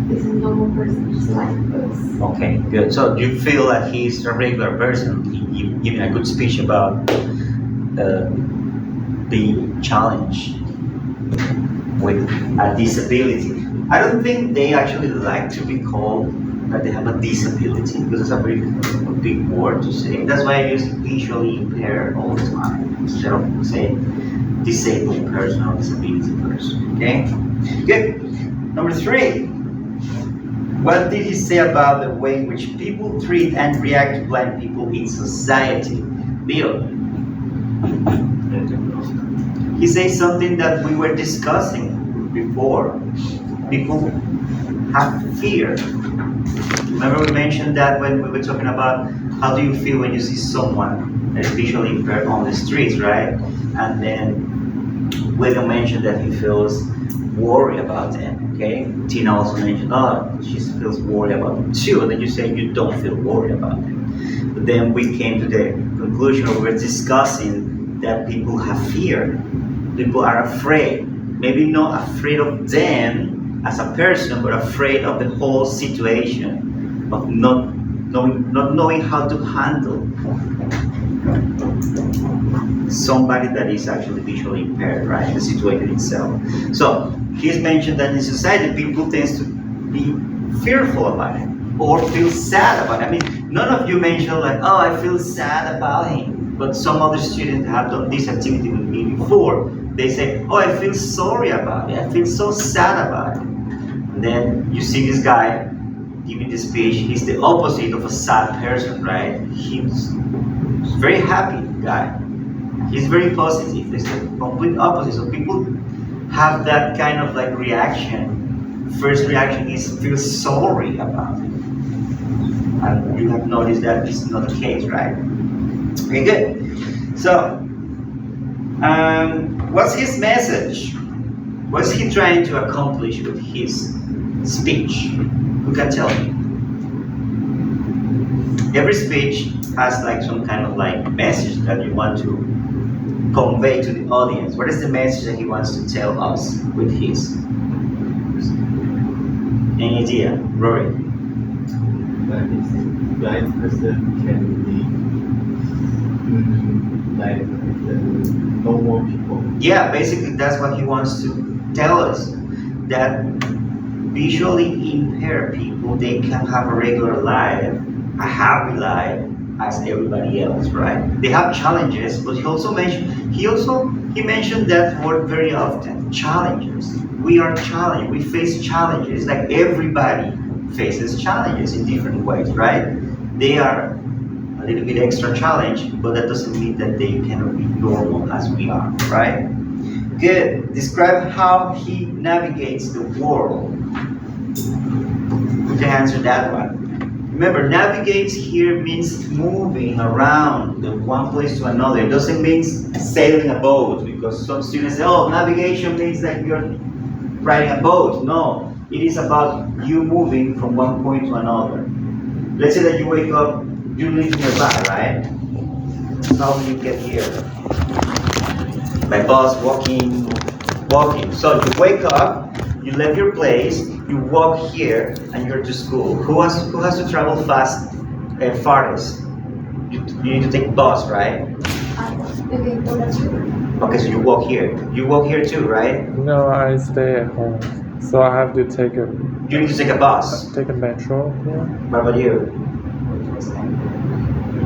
he's a normal person, just like us. Okay, good. So do you feel that he's a regular person, giving a good speech about the challenge with a disability? I don't think they actually like to be called that they have a disability, because it's a very big word to say. That's why I use visually impaired all the time instead of saying disabled person or disability person. Okay? Good. Number 3. What did he say about the way in which people treat and react to blind people in society? Bill? He says something that we were discussing before. People have fear. Remember we mentioned that when we were talking about how do you feel when you see someone that is visually impaired on the streets, right? And then William mentioned that he feels worried about them, okay? Tina also mentioned, she feels worried about them too. And then you say you don't feel worried about them. But then we came to the conclusion where we were discussing that people have fear. People are afraid. Maybe not afraid of them as a person, but afraid of the whole situation. of not knowing how to handle somebody that is actually visually impaired, right? The situation itself. So he's mentioned that in society people tend to be fearful about it or feel sad about it. I mean, none of you mentioned like, oh, I feel sad about him. But some other students have done this activity with me before. They say, oh, I feel sorry about it. I feel so sad about it. And then you see this guy giving the speech. He's the opposite of a sad person, right? He's a very happy guy. He's very positive. It's the complete opposite. So people have that kind of like reaction. First reaction is feel sorry about it. And you have noticed that it's not the case, right? Okay, good. So, what's his message? What's he trying to accomplish with his speech? Who can tell me? Every speech has like some kind of like message that you want to convey to the audience. What is the message that he wants to tell us with his? Any idea, Rory? That is, blind person can be like normal people. Yeah, basically that's what he wants to tell us. That visually impaired people, they can have a regular life, a happy life as everybody else, right? They have challenges, but he mentioned that word very often, challenges. We are challenged, we face challenges, like everybody faces challenges in different ways, right? They are a little bit extra challenged, but that doesn't mean that they cannot be normal as we are, right? Good. Describe how he navigates the world. Who can answer that one? Remember, navigates here means moving around the one place to another. It doesn't mean sailing a boat, because some students say, oh, navigation means that you're riding a boat. No, it is about you moving from one point to another. Let's say that you wake up, you live nearby, right? How do you get here? By bus, walking. So you wake up, you left your place, you walk here, and you're to school. Who has to travel farthest? You need to take bus, right? Okay, so you walk here. You walk here too, right? No, I stay at home, so I have to take a. You need to take a bus. Take a metro. Yeah. What about you?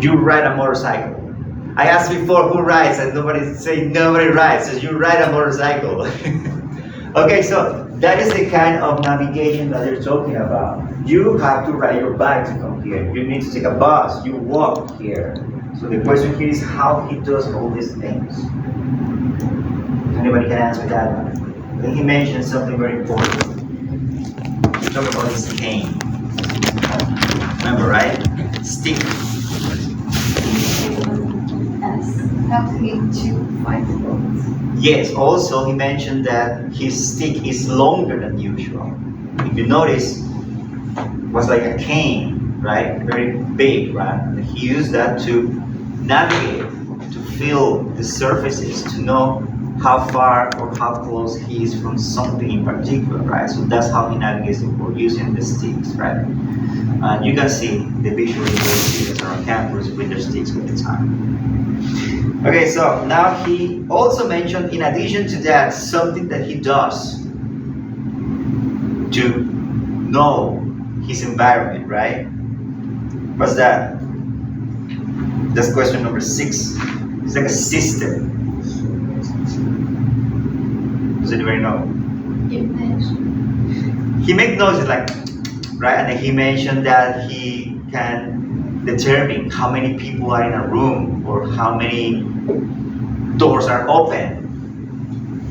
You ride a motorcycle. I asked before who rides, and nobody's saying nobody rides. So you ride a motorcycle. Okay, so that is the kind of navigation that they're talking about. You have to ride your bike to come here. You need to take a bus. You walk here. So the question here is how he does all these things. Anybody can answer that one? Then he mentioned something very important. He talked about his cane. Remember, right? Stick. Help him to find the road. Yes, also he mentioned that his stick is longer than usual. If you notice, it was like a cane, right? Very big, right? And he used that to navigate, to feel the surfaces, to know how far or how close he is from something in particular, right? So that's how he navigates the world, using the sticks, right? And you can see the visually impaired students are on campus with their sticks all the time. Okay, so now he also mentioned, in addition to that, something that he does to know his environment, right? What's that? That's question number 6. It's like a system. Does anybody know? He makes noises like, right? And then he mentioned that he can determine how many people are in a room or how many doors are open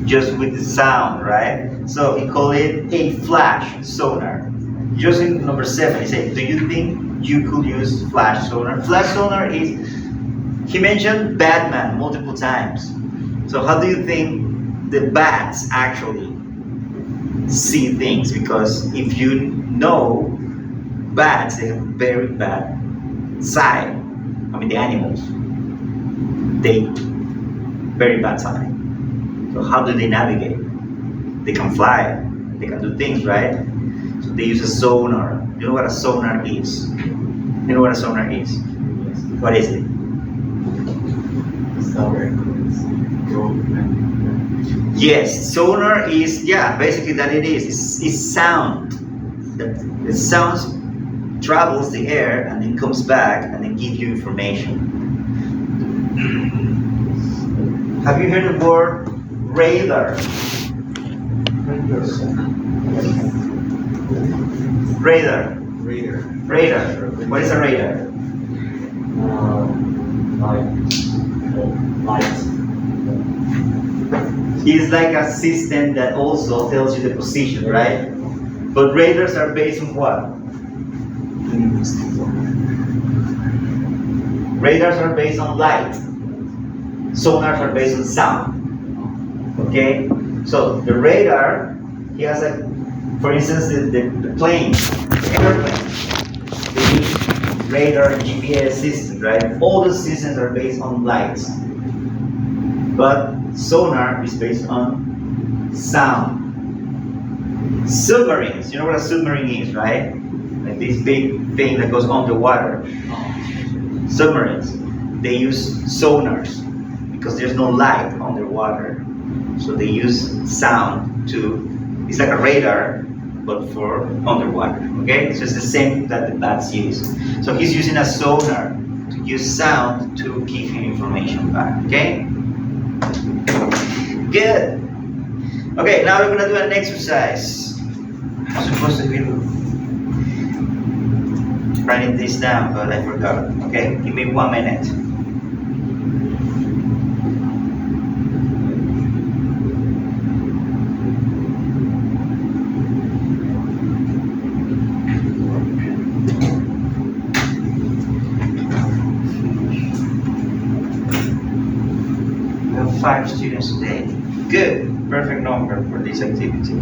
just with the sound, right? So he called it a flash sonar. Just in number 7, he said, do you think you could use flash sonar? Flash sonar is, he mentioned Batman multiple times. So how do you think the bats actually see things? Because if you know, bats, they have very bad sight. I mean, the animals, they very bad sight. So how do they navigate? They can fly, they can do things, right? So they use a sonar. You know what a sonar is? You know what a sonar is? What is it? Yes, sonar is, basically that it is. It's sound. The sound travels the air and then comes back and then gives you information. Have you heard the word radar? Radar. Radar. What is a radar? It's like a system that also tells you the position, right? But radars are based on what? Radars are based on light. Sonars are based on sound. Okay? So the radar, he has for instance, the plane, the airplane, they use radar and GPS systems, right? All the systems are based on light. But sonar is based on sound. Submarines, you know what a submarine is, right? Like this big thing that goes underwater. Submarines, they use sonars because there's no light underwater. So they use sound it's like a radar, but for underwater, okay? So it's the same that the bats use. So he's using a sonar to use sound to give him information back, okay? Good. Okay, now we're gonna do an exercise. I'm supposed to be writing this down, but I forgot. Okay, give me 1 minute. We have 5 students today. Good, perfect number for this activity.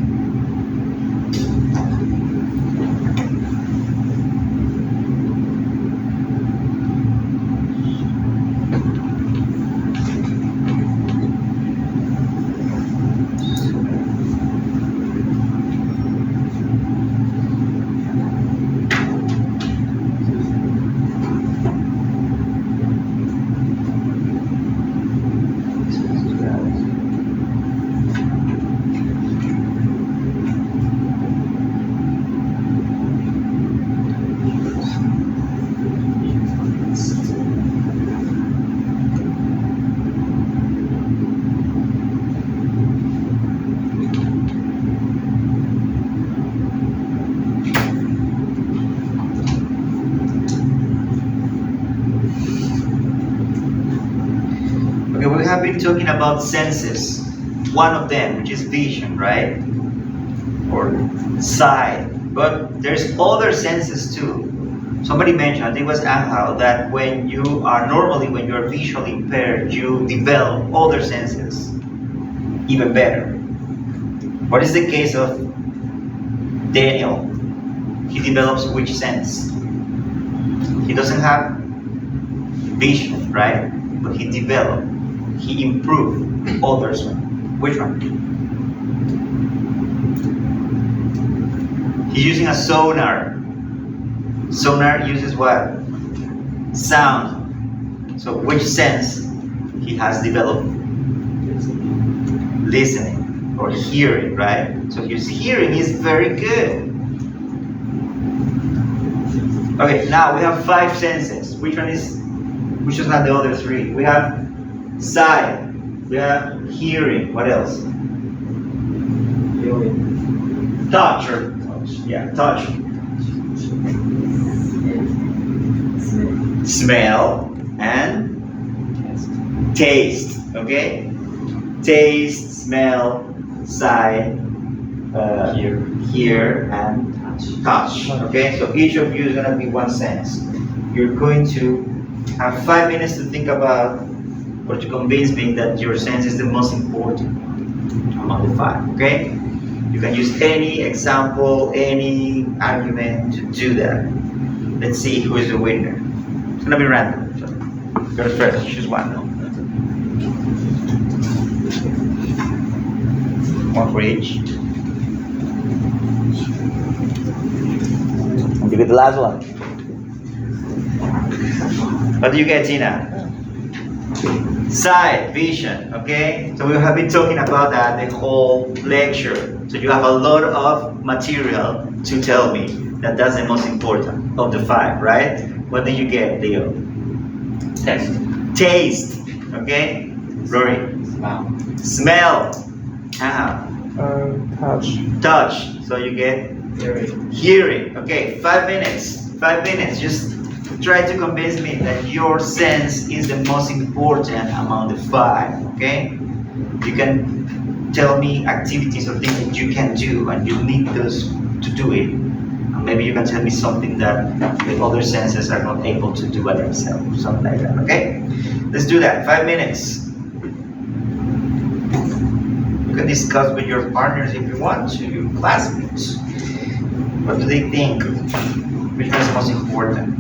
Okay, we have been talking about senses. One of them, which is vision, right? Or sight. But there's other senses too. Somebody mentioned, I think it was Angel, that when you're visually impaired, you develop other senses even better. What is the case of Daniel? He develops which sense? He doesn't have vision, right? But he improved others. Which one? He's using a sonar. Sonar uses what? Sound. So which sense he has developed? Listening or hearing, right? So his hearing is very good. Okay, now we have 5 senses. Which one are the other 3? We have sight, we have hearing, what else? Touch. Touch. Smell and taste, okay? Taste, smell, sight, hear and touch, okay? So each of you is going to be one sense. You're going to have 5 minutes to think about or to convince me that your sense is the most important among the 5, okay? You can use any example, any argument to do that. Let's see who is the winner. It's gonna be random. So, girls first, choose one. One for each. Okay, the last one. What do you get, Tina? Sight, vision, okay? So we have been talking about that the whole lecture. So you have a lot of material to tell me that that's the most important of the 5, right? What do you get, Leo? Taste. Taste, okay? Rory? Smell. Touch. Touch. So you get? Hearing. Okay, 5 minutes. 5 minutes. Just try to convince me that your sense is the most important among the 5, okay? You can tell me activities or things that you can do and you need those to do it. And maybe you can tell me something that the other senses are not able to do by themselves, something like that, okay? Let's do that, 5 minutes. You can discuss with your partners if you want to, your classmates. What do they think? Which one is most important?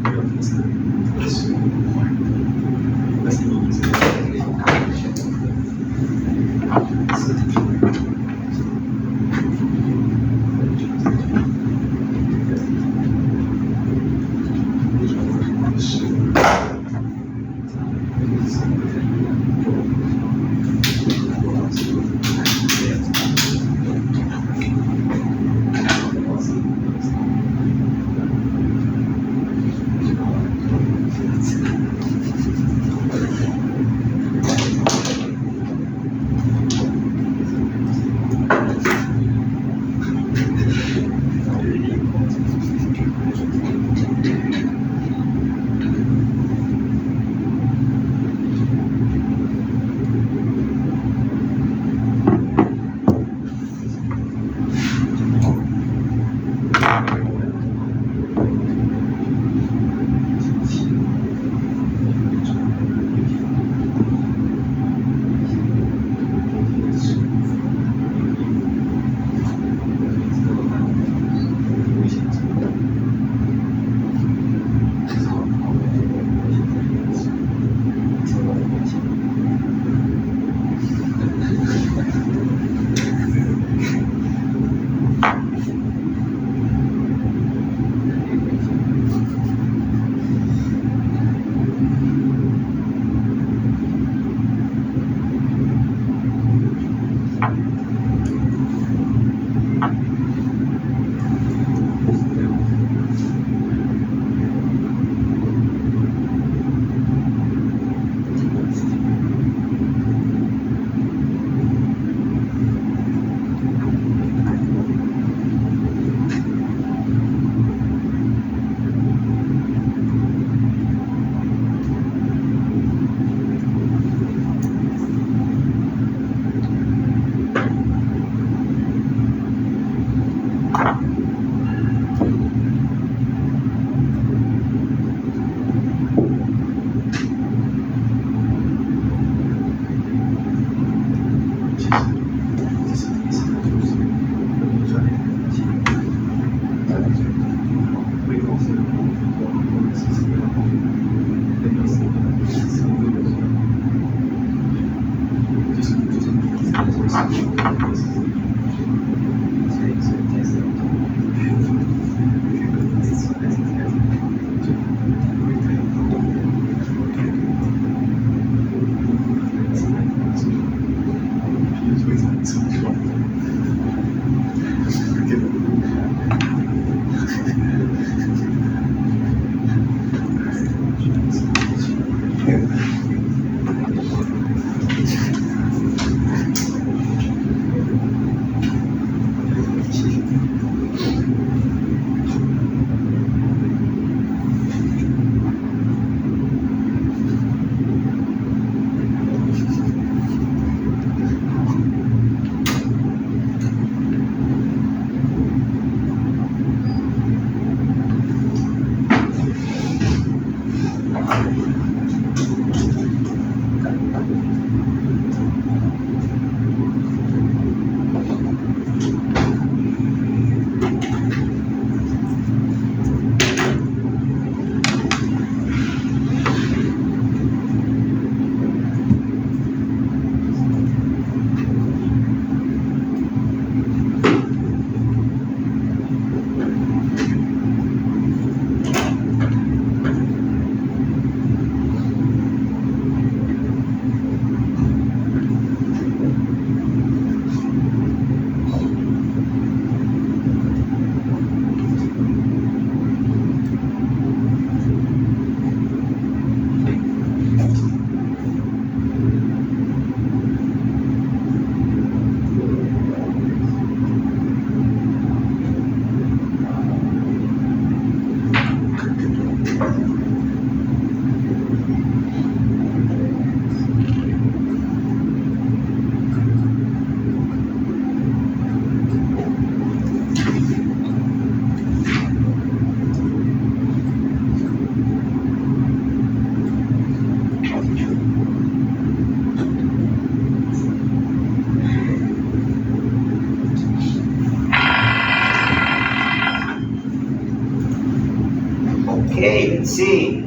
Okay, let's see.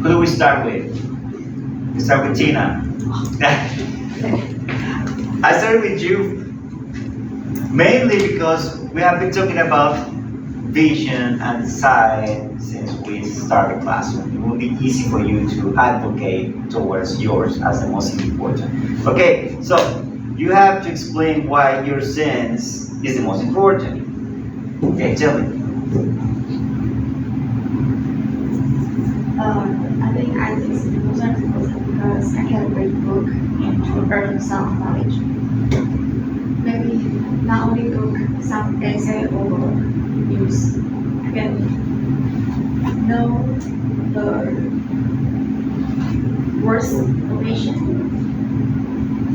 Who do we start with? We start with Tina. I started with you mainly because we have been talking about vision and sight since we started class. It will be easy for you to advocate towards yours as the most important. Okay, so you have to explain why your sense is the most important. Okay, tell me. I think it's important because I can read book to earn some knowledge. Maybe not only book, some essay or news. I can know the worst information,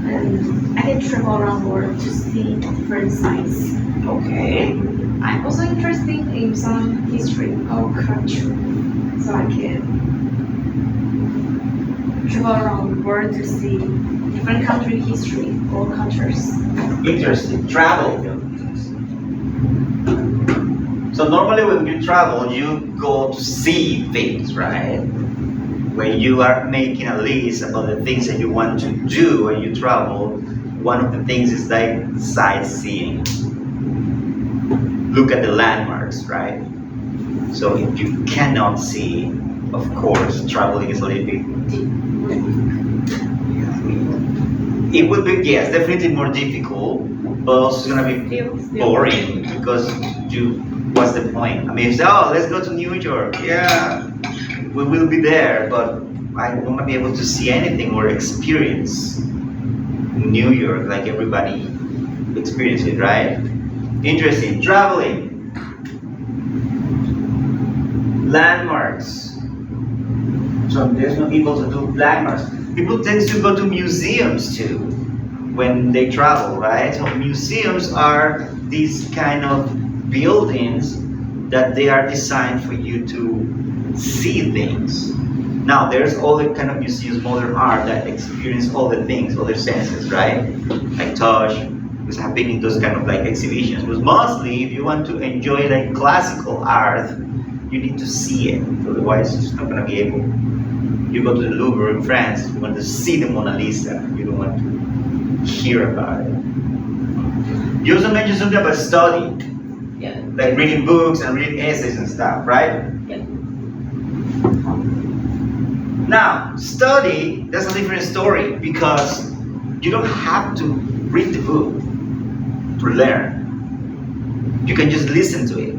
and I can travel around the world to see different sites. Okay. I'm also interested in some history or culture, so I can travel around the world to see different country history or cultures. Interesting. Travel. So normally when you travel, you go to see things, right? When you are making a list about the things that you want to do when you travel, one of the things is like sightseeing. Look at the landmarks, right? So if you cannot see, of course, traveling is a little bit. It would be, yes, definitely more difficult, but also it's gonna be boring because what's the point? I mean, if you say, oh, let's go to New York, yeah, we will be there, but I won't be able to see anything or experience New York like everybody experiences it, right? Interesting. Traveling. Landmarks. So there's no people to do landmarks. People tend to go to museums too when they travel, right? So museums are these kind of buildings that they are designed for you to see things. Now there's all the kind of museums, modern art, that experience all the things, all the senses, right? Like touch. Because I've been in those kind of like exhibitions. But mostly, if you want to enjoy like classical art, you need to see it. Otherwise, it's not gonna be able. You go to the Louvre in France, you want to see the Mona Lisa. You don't want to hear about it. You also mentioned something about study. Yeah. Like reading books and reading essays and stuff, right? Yeah. Now, study, that's a different story because you don't have to read the book to learn. You can just listen to it.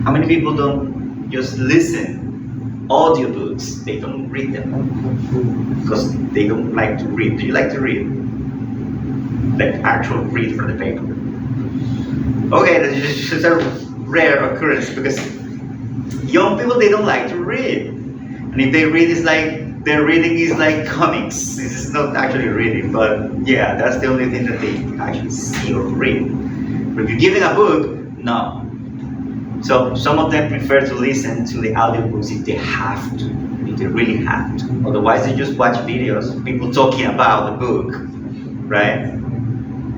How many people don't just listen audiobooks? They don't read them because they don't like to read. Do you like to read? Like actual read from the paper? Okay, that's just a rare occurrence because young people, they don't like to read. And if they read, it's like their reading is like comics. This is not actually reading, but yeah, that's the only thing that they actually see or read. But if you're giving a book, no. So some of them prefer to listen to the audiobooks if they have to, if they really have to. Otherwise, they just watch videos, people talking about the book, right?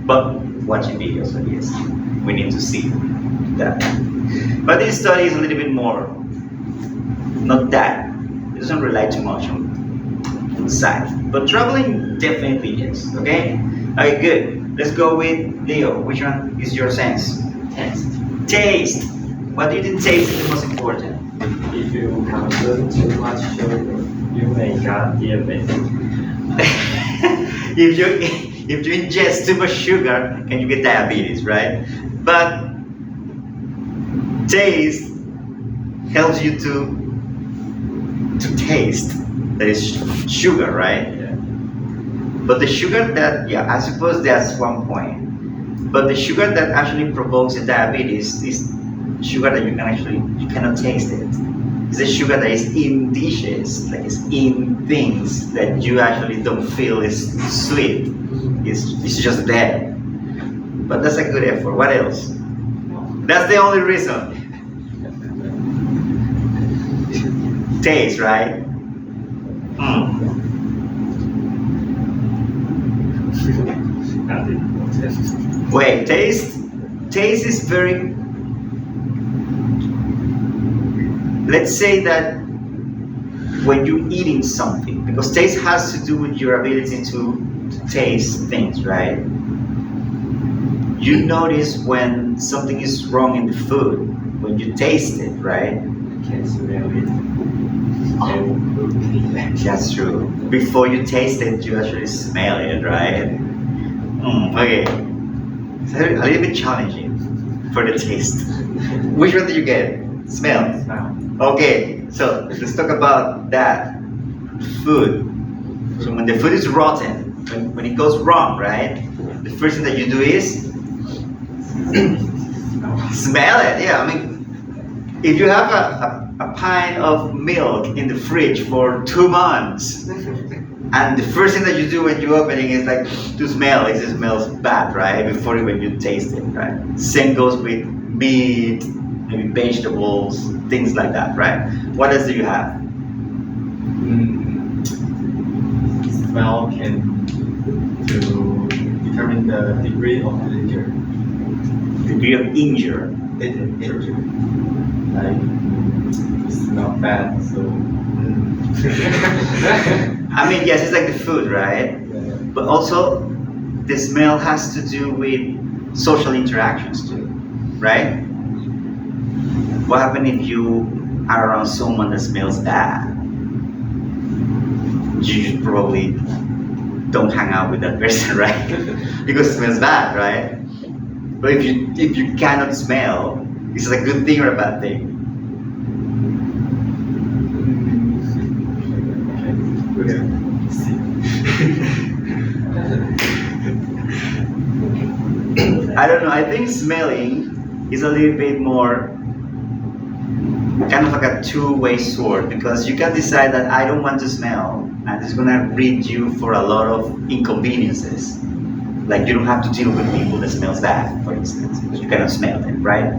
But watching videos, so yes, we need to see that. But this study is a little bit more, not that. It doesn't rely too much on sight. But traveling definitely yes, okay? Okay, good. Let's go with Leo. Which one is your sense? Taste. Taste. What do you think taste is the most important? If you consume too much sugar, you may get diabetes. if you ingest too much sugar, can you get diabetes, right? But taste helps you to taste. That is sugar, right? Yeah. But the sugar that, yeah, I suppose that's one point. But the sugar that actually provokes the diabetes is sugar that you cannot taste it. It's a sugar that is in dishes, like it's in things that you actually don't feel is sweet. It's just there. But that's a good effort. What else? That's the only reason. Taste, right? Wait, taste is very let's say that when you're eating something, because taste has to do with your ability to taste things, right? You notice when something is wrong in the food, when you taste it, right? Can smell it. That's true. Before you taste it, you actually smell it, right? Okay. It's a little bit challenging for the taste. Which one did you get? Smell. Okay, so let's talk about that. Food. So when the food is rotten, when it goes wrong, right? The first thing that you do is smell it. Yeah, I mean, if you have a pint of milk in the fridge for 2 months, and the first thing that you do when you open it is like to smell it. It smells bad, right? Before even you taste it, right? Same goes with meat, maybe vegetables, things like that, right? What else do you have? Smell can to determine the degree of danger. Degree of injury. Danger. Like it's not bad, so. I mean, yes, it's like the food, right? But also, the smell has to do with social interactions too, right? What happens if you are around someone that smells bad? You probably don't hang out with that person, right? Because it smells bad, right? But if you cannot smell, is it a good thing or a bad thing? I don't know, I think smelling is a little bit more kind of like a two-way sword, because you can decide that I don't want to smell and it's gonna lead you for a lot of inconveniences. Like you don't have to deal with people that smells bad, for instance, because you cannot smell them, right?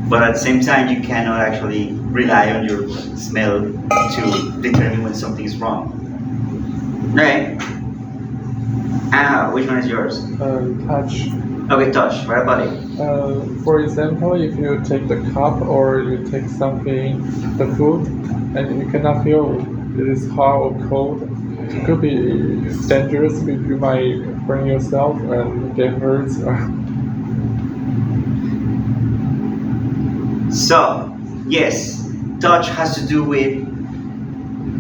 But at the same time, you cannot actually rely on your smell to determine when something is wrong. Right? Which one is yours? Touch. Okay, touch. What about it? For example, if you take the cup or you take something, the food, and you cannot feel it is hot or cold, it could be dangerous. You might burn yourself and get hurt. So, yes, touch has to do with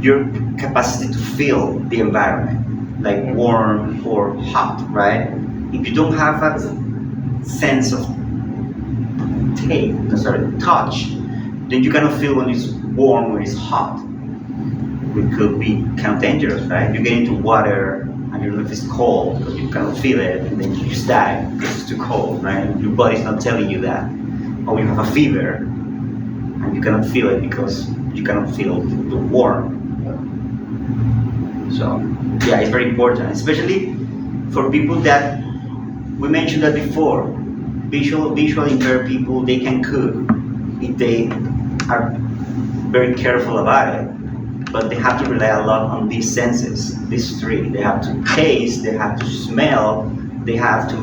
your capacity to feel the environment, like warm or hot, right? If you don't have that sense of touch, then you cannot feel when it's warm or it's hot. It could be kind of dangerous, right? You get into water and you know if it's cold because you cannot feel it, and then you just die because it's too cold, right? Your body's not telling you that. Or you have a fever and you cannot feel it because you cannot feel the warmth. So yeah, it's very important, especially for people that, we mentioned that before, visually impaired people, they can cook if they are very careful about it, but they have to rely a lot on these senses, these three. They have to taste, they have to smell, they have to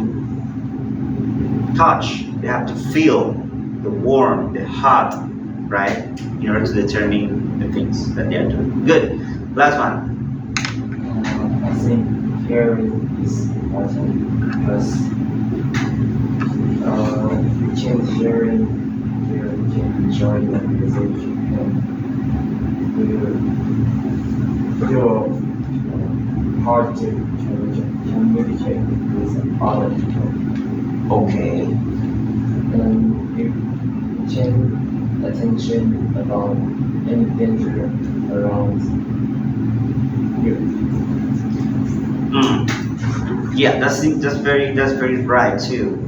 touch, they have to feel the warm, the hot, right? In order to determine the things that they are doing. Good. Last one. I think hearing is important because if you change hearing, you can enjoy the music and your hard to communicate with other people. Okay. And you change attention about any danger around you. Yeah, that's very right too.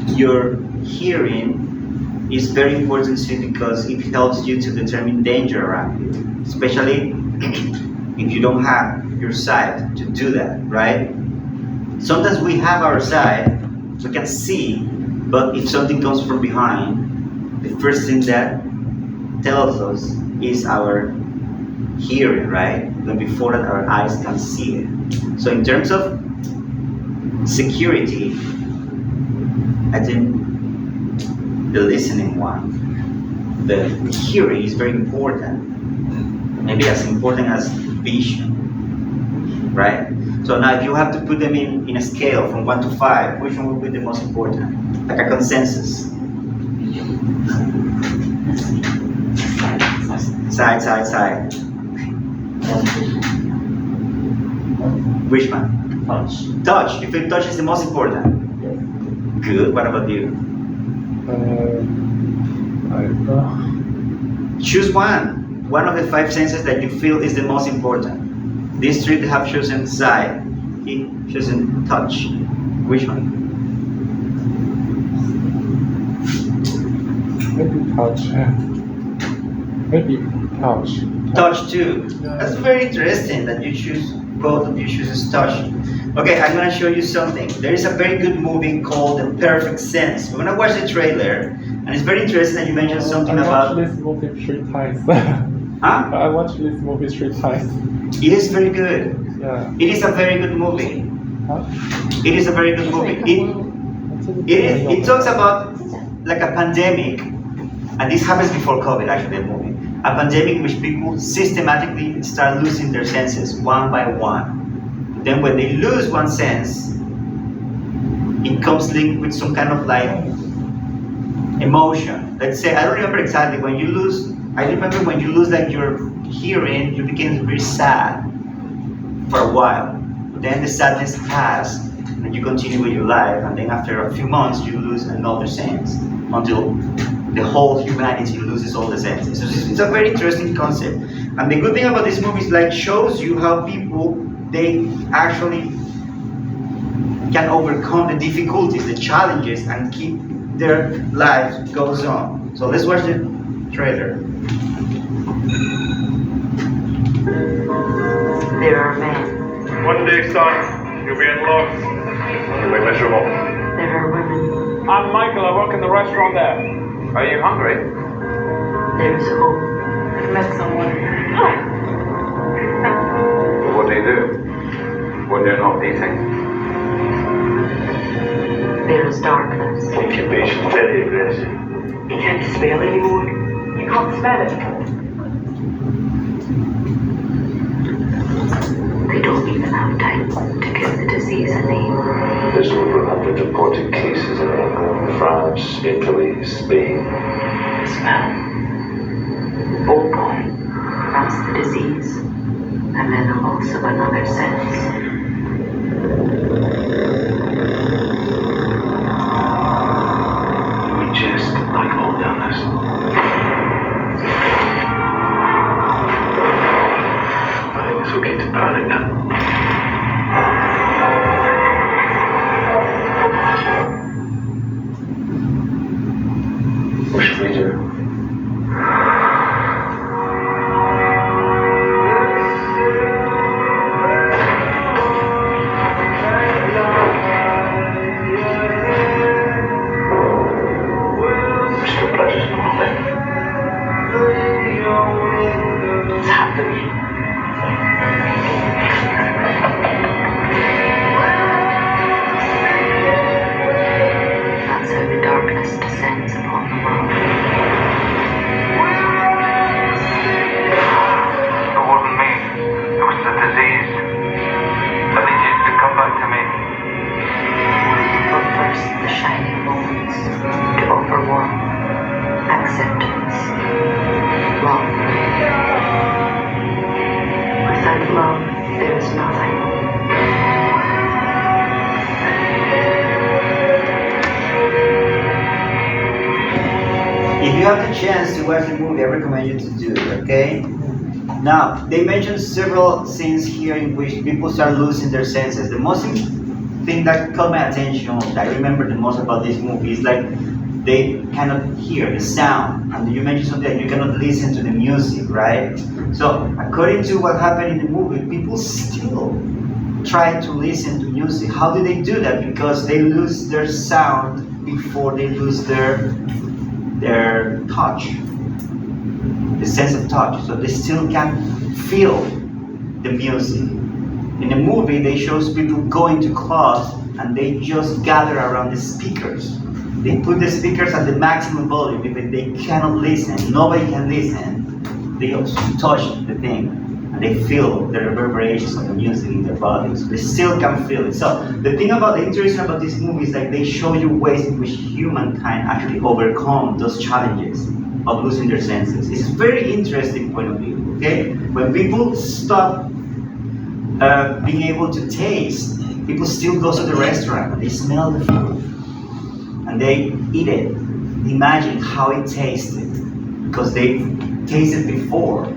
Your hearing is very important too because it helps you to determine danger around you, especially if you don't have your sight to do that, right? Sometimes we have our sight, we can see, but if something comes from behind, the first thing that tells us is our hearing, right? But before that, our eyes can see it. So in terms of security, I think the listening one the hearing is very important. Maybe as important as vision, right? So now if you have to put them in a scale from 1 to 5, which one will be the most important? Like a consensus. Side. Which one? Touch. You feel touch is the most important? Yes. Good. What about you? I don't know. Choose one. One of the 5 senses that you feel is the most important. These 3 have chosen sight. He chosen touch. Which one? Maybe touch. Maybe touch. Touch too. That's very interesting that you choose, both of you chooses touch. Okay, I'm gonna show you something. There is a very good movie called The Perfect Sense. We're gonna watch the trailer, and it's very interesting that you mentioned something about. I watched this movie 3 times. Huh? I watched this movie 3 times. It is very good. Yeah. It is a very good movie. Huh? It is a very good movie. It talks about like a pandemic, and this happens before COVID actually, the movie. A pandemic in which people systematically start losing their senses one by one. Then when they lose one sense, it comes linked with some kind of like emotion. Let's say, I don't remember exactly, when you lose, I remember when you lose like your hearing, you became very sad for a while. Then the sadness passed, and you continue with your life, and then after a few months, you lose another sense, until the whole humanity loses all the senses. So it's a very interesting concept. And the good thing about this movie is like shows you how people, they actually can overcome the difficulties, the challenges, and keep their lives goes on. So let's watch the trailer. There are men. One day, son, you'll be in love. You'll be miserable. There are women. I'm Michael. I work in the restaurant there. Are you hungry? There is hope. I've met someone. What do you do when you're not eating? There is darkness. Occupation very aggressive. You can't smell anymore. You can't smell it. They don't even have time to give the disease a name. There's over 100 reported cases in England, France, Italy, Spain. Smell. Oh boy, that's the disease. And then the loss of another sense. We just like all illness. I think it's okay to panic now. What should we do? Mr. Pleasure's not there. It's happening. That's how the darkness descends upon the world. It wasn't me. It was the disease. I need you to come back to me. But first, the shining moments to offer warmth, acceptance, love. Without love, there is nothing. If you have the chance to watch the movie, I recommend you to do it, okay? Now, they mentioned several scenes here in which people start losing their senses. The most thing that caught my attention, that I remember the most about this movie, is like they cannot hear the sound. And you mentioned something that you cannot listen to the music, right? So, according to what happened in the movie, people still try to listen to music. How do they do that? Because they lose their sound before they lose their touch, the sense of touch. So they still can feel the music. In the movie, they shows people going to clubs and they just gather around the speakers They put the speakers at the maximum volume. If they cannot listen, nobody can listen, they also touch the thing and they feel the reverberations of the music in their bodies. They still can feel it. So the thing about the interesting about this movie is that they show you ways in which humankind actually overcome those challenges of losing their senses. It's a very interesting point of view, okay? When people stop being able to taste, people still go to the restaurant and they smell the food and they eat it. Imagine how it tasted because they've tasted before.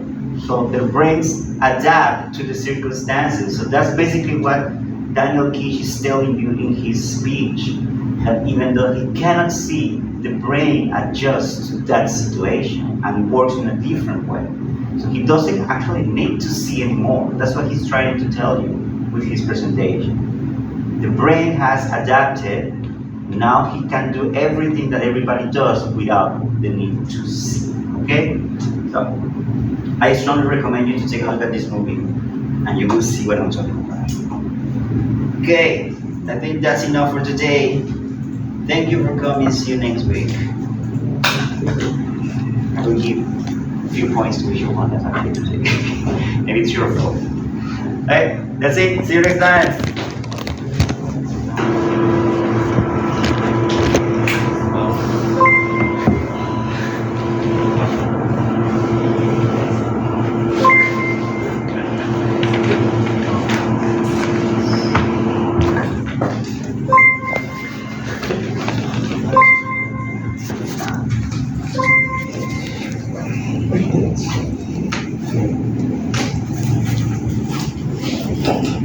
So their brains adapt to the circumstances. So that's basically what Daniel Kish is telling you in his speech. That even though he cannot see, the brain adjusts to that situation and works in a different way. So he doesn't actually need to see anymore. That's what he's trying to tell you with his presentation. The brain has adapted. Now he can do everything that everybody does without the need to see. Okay? So I strongly recommend you to take a look at this movie and you will see what I'm talking about. Okay, I think that's enough for today. Thank you for coming. See you next week. I will give a few points to each one that's actually today. Maybe it's your fault. Alright, that's it. See you next time. Thank you.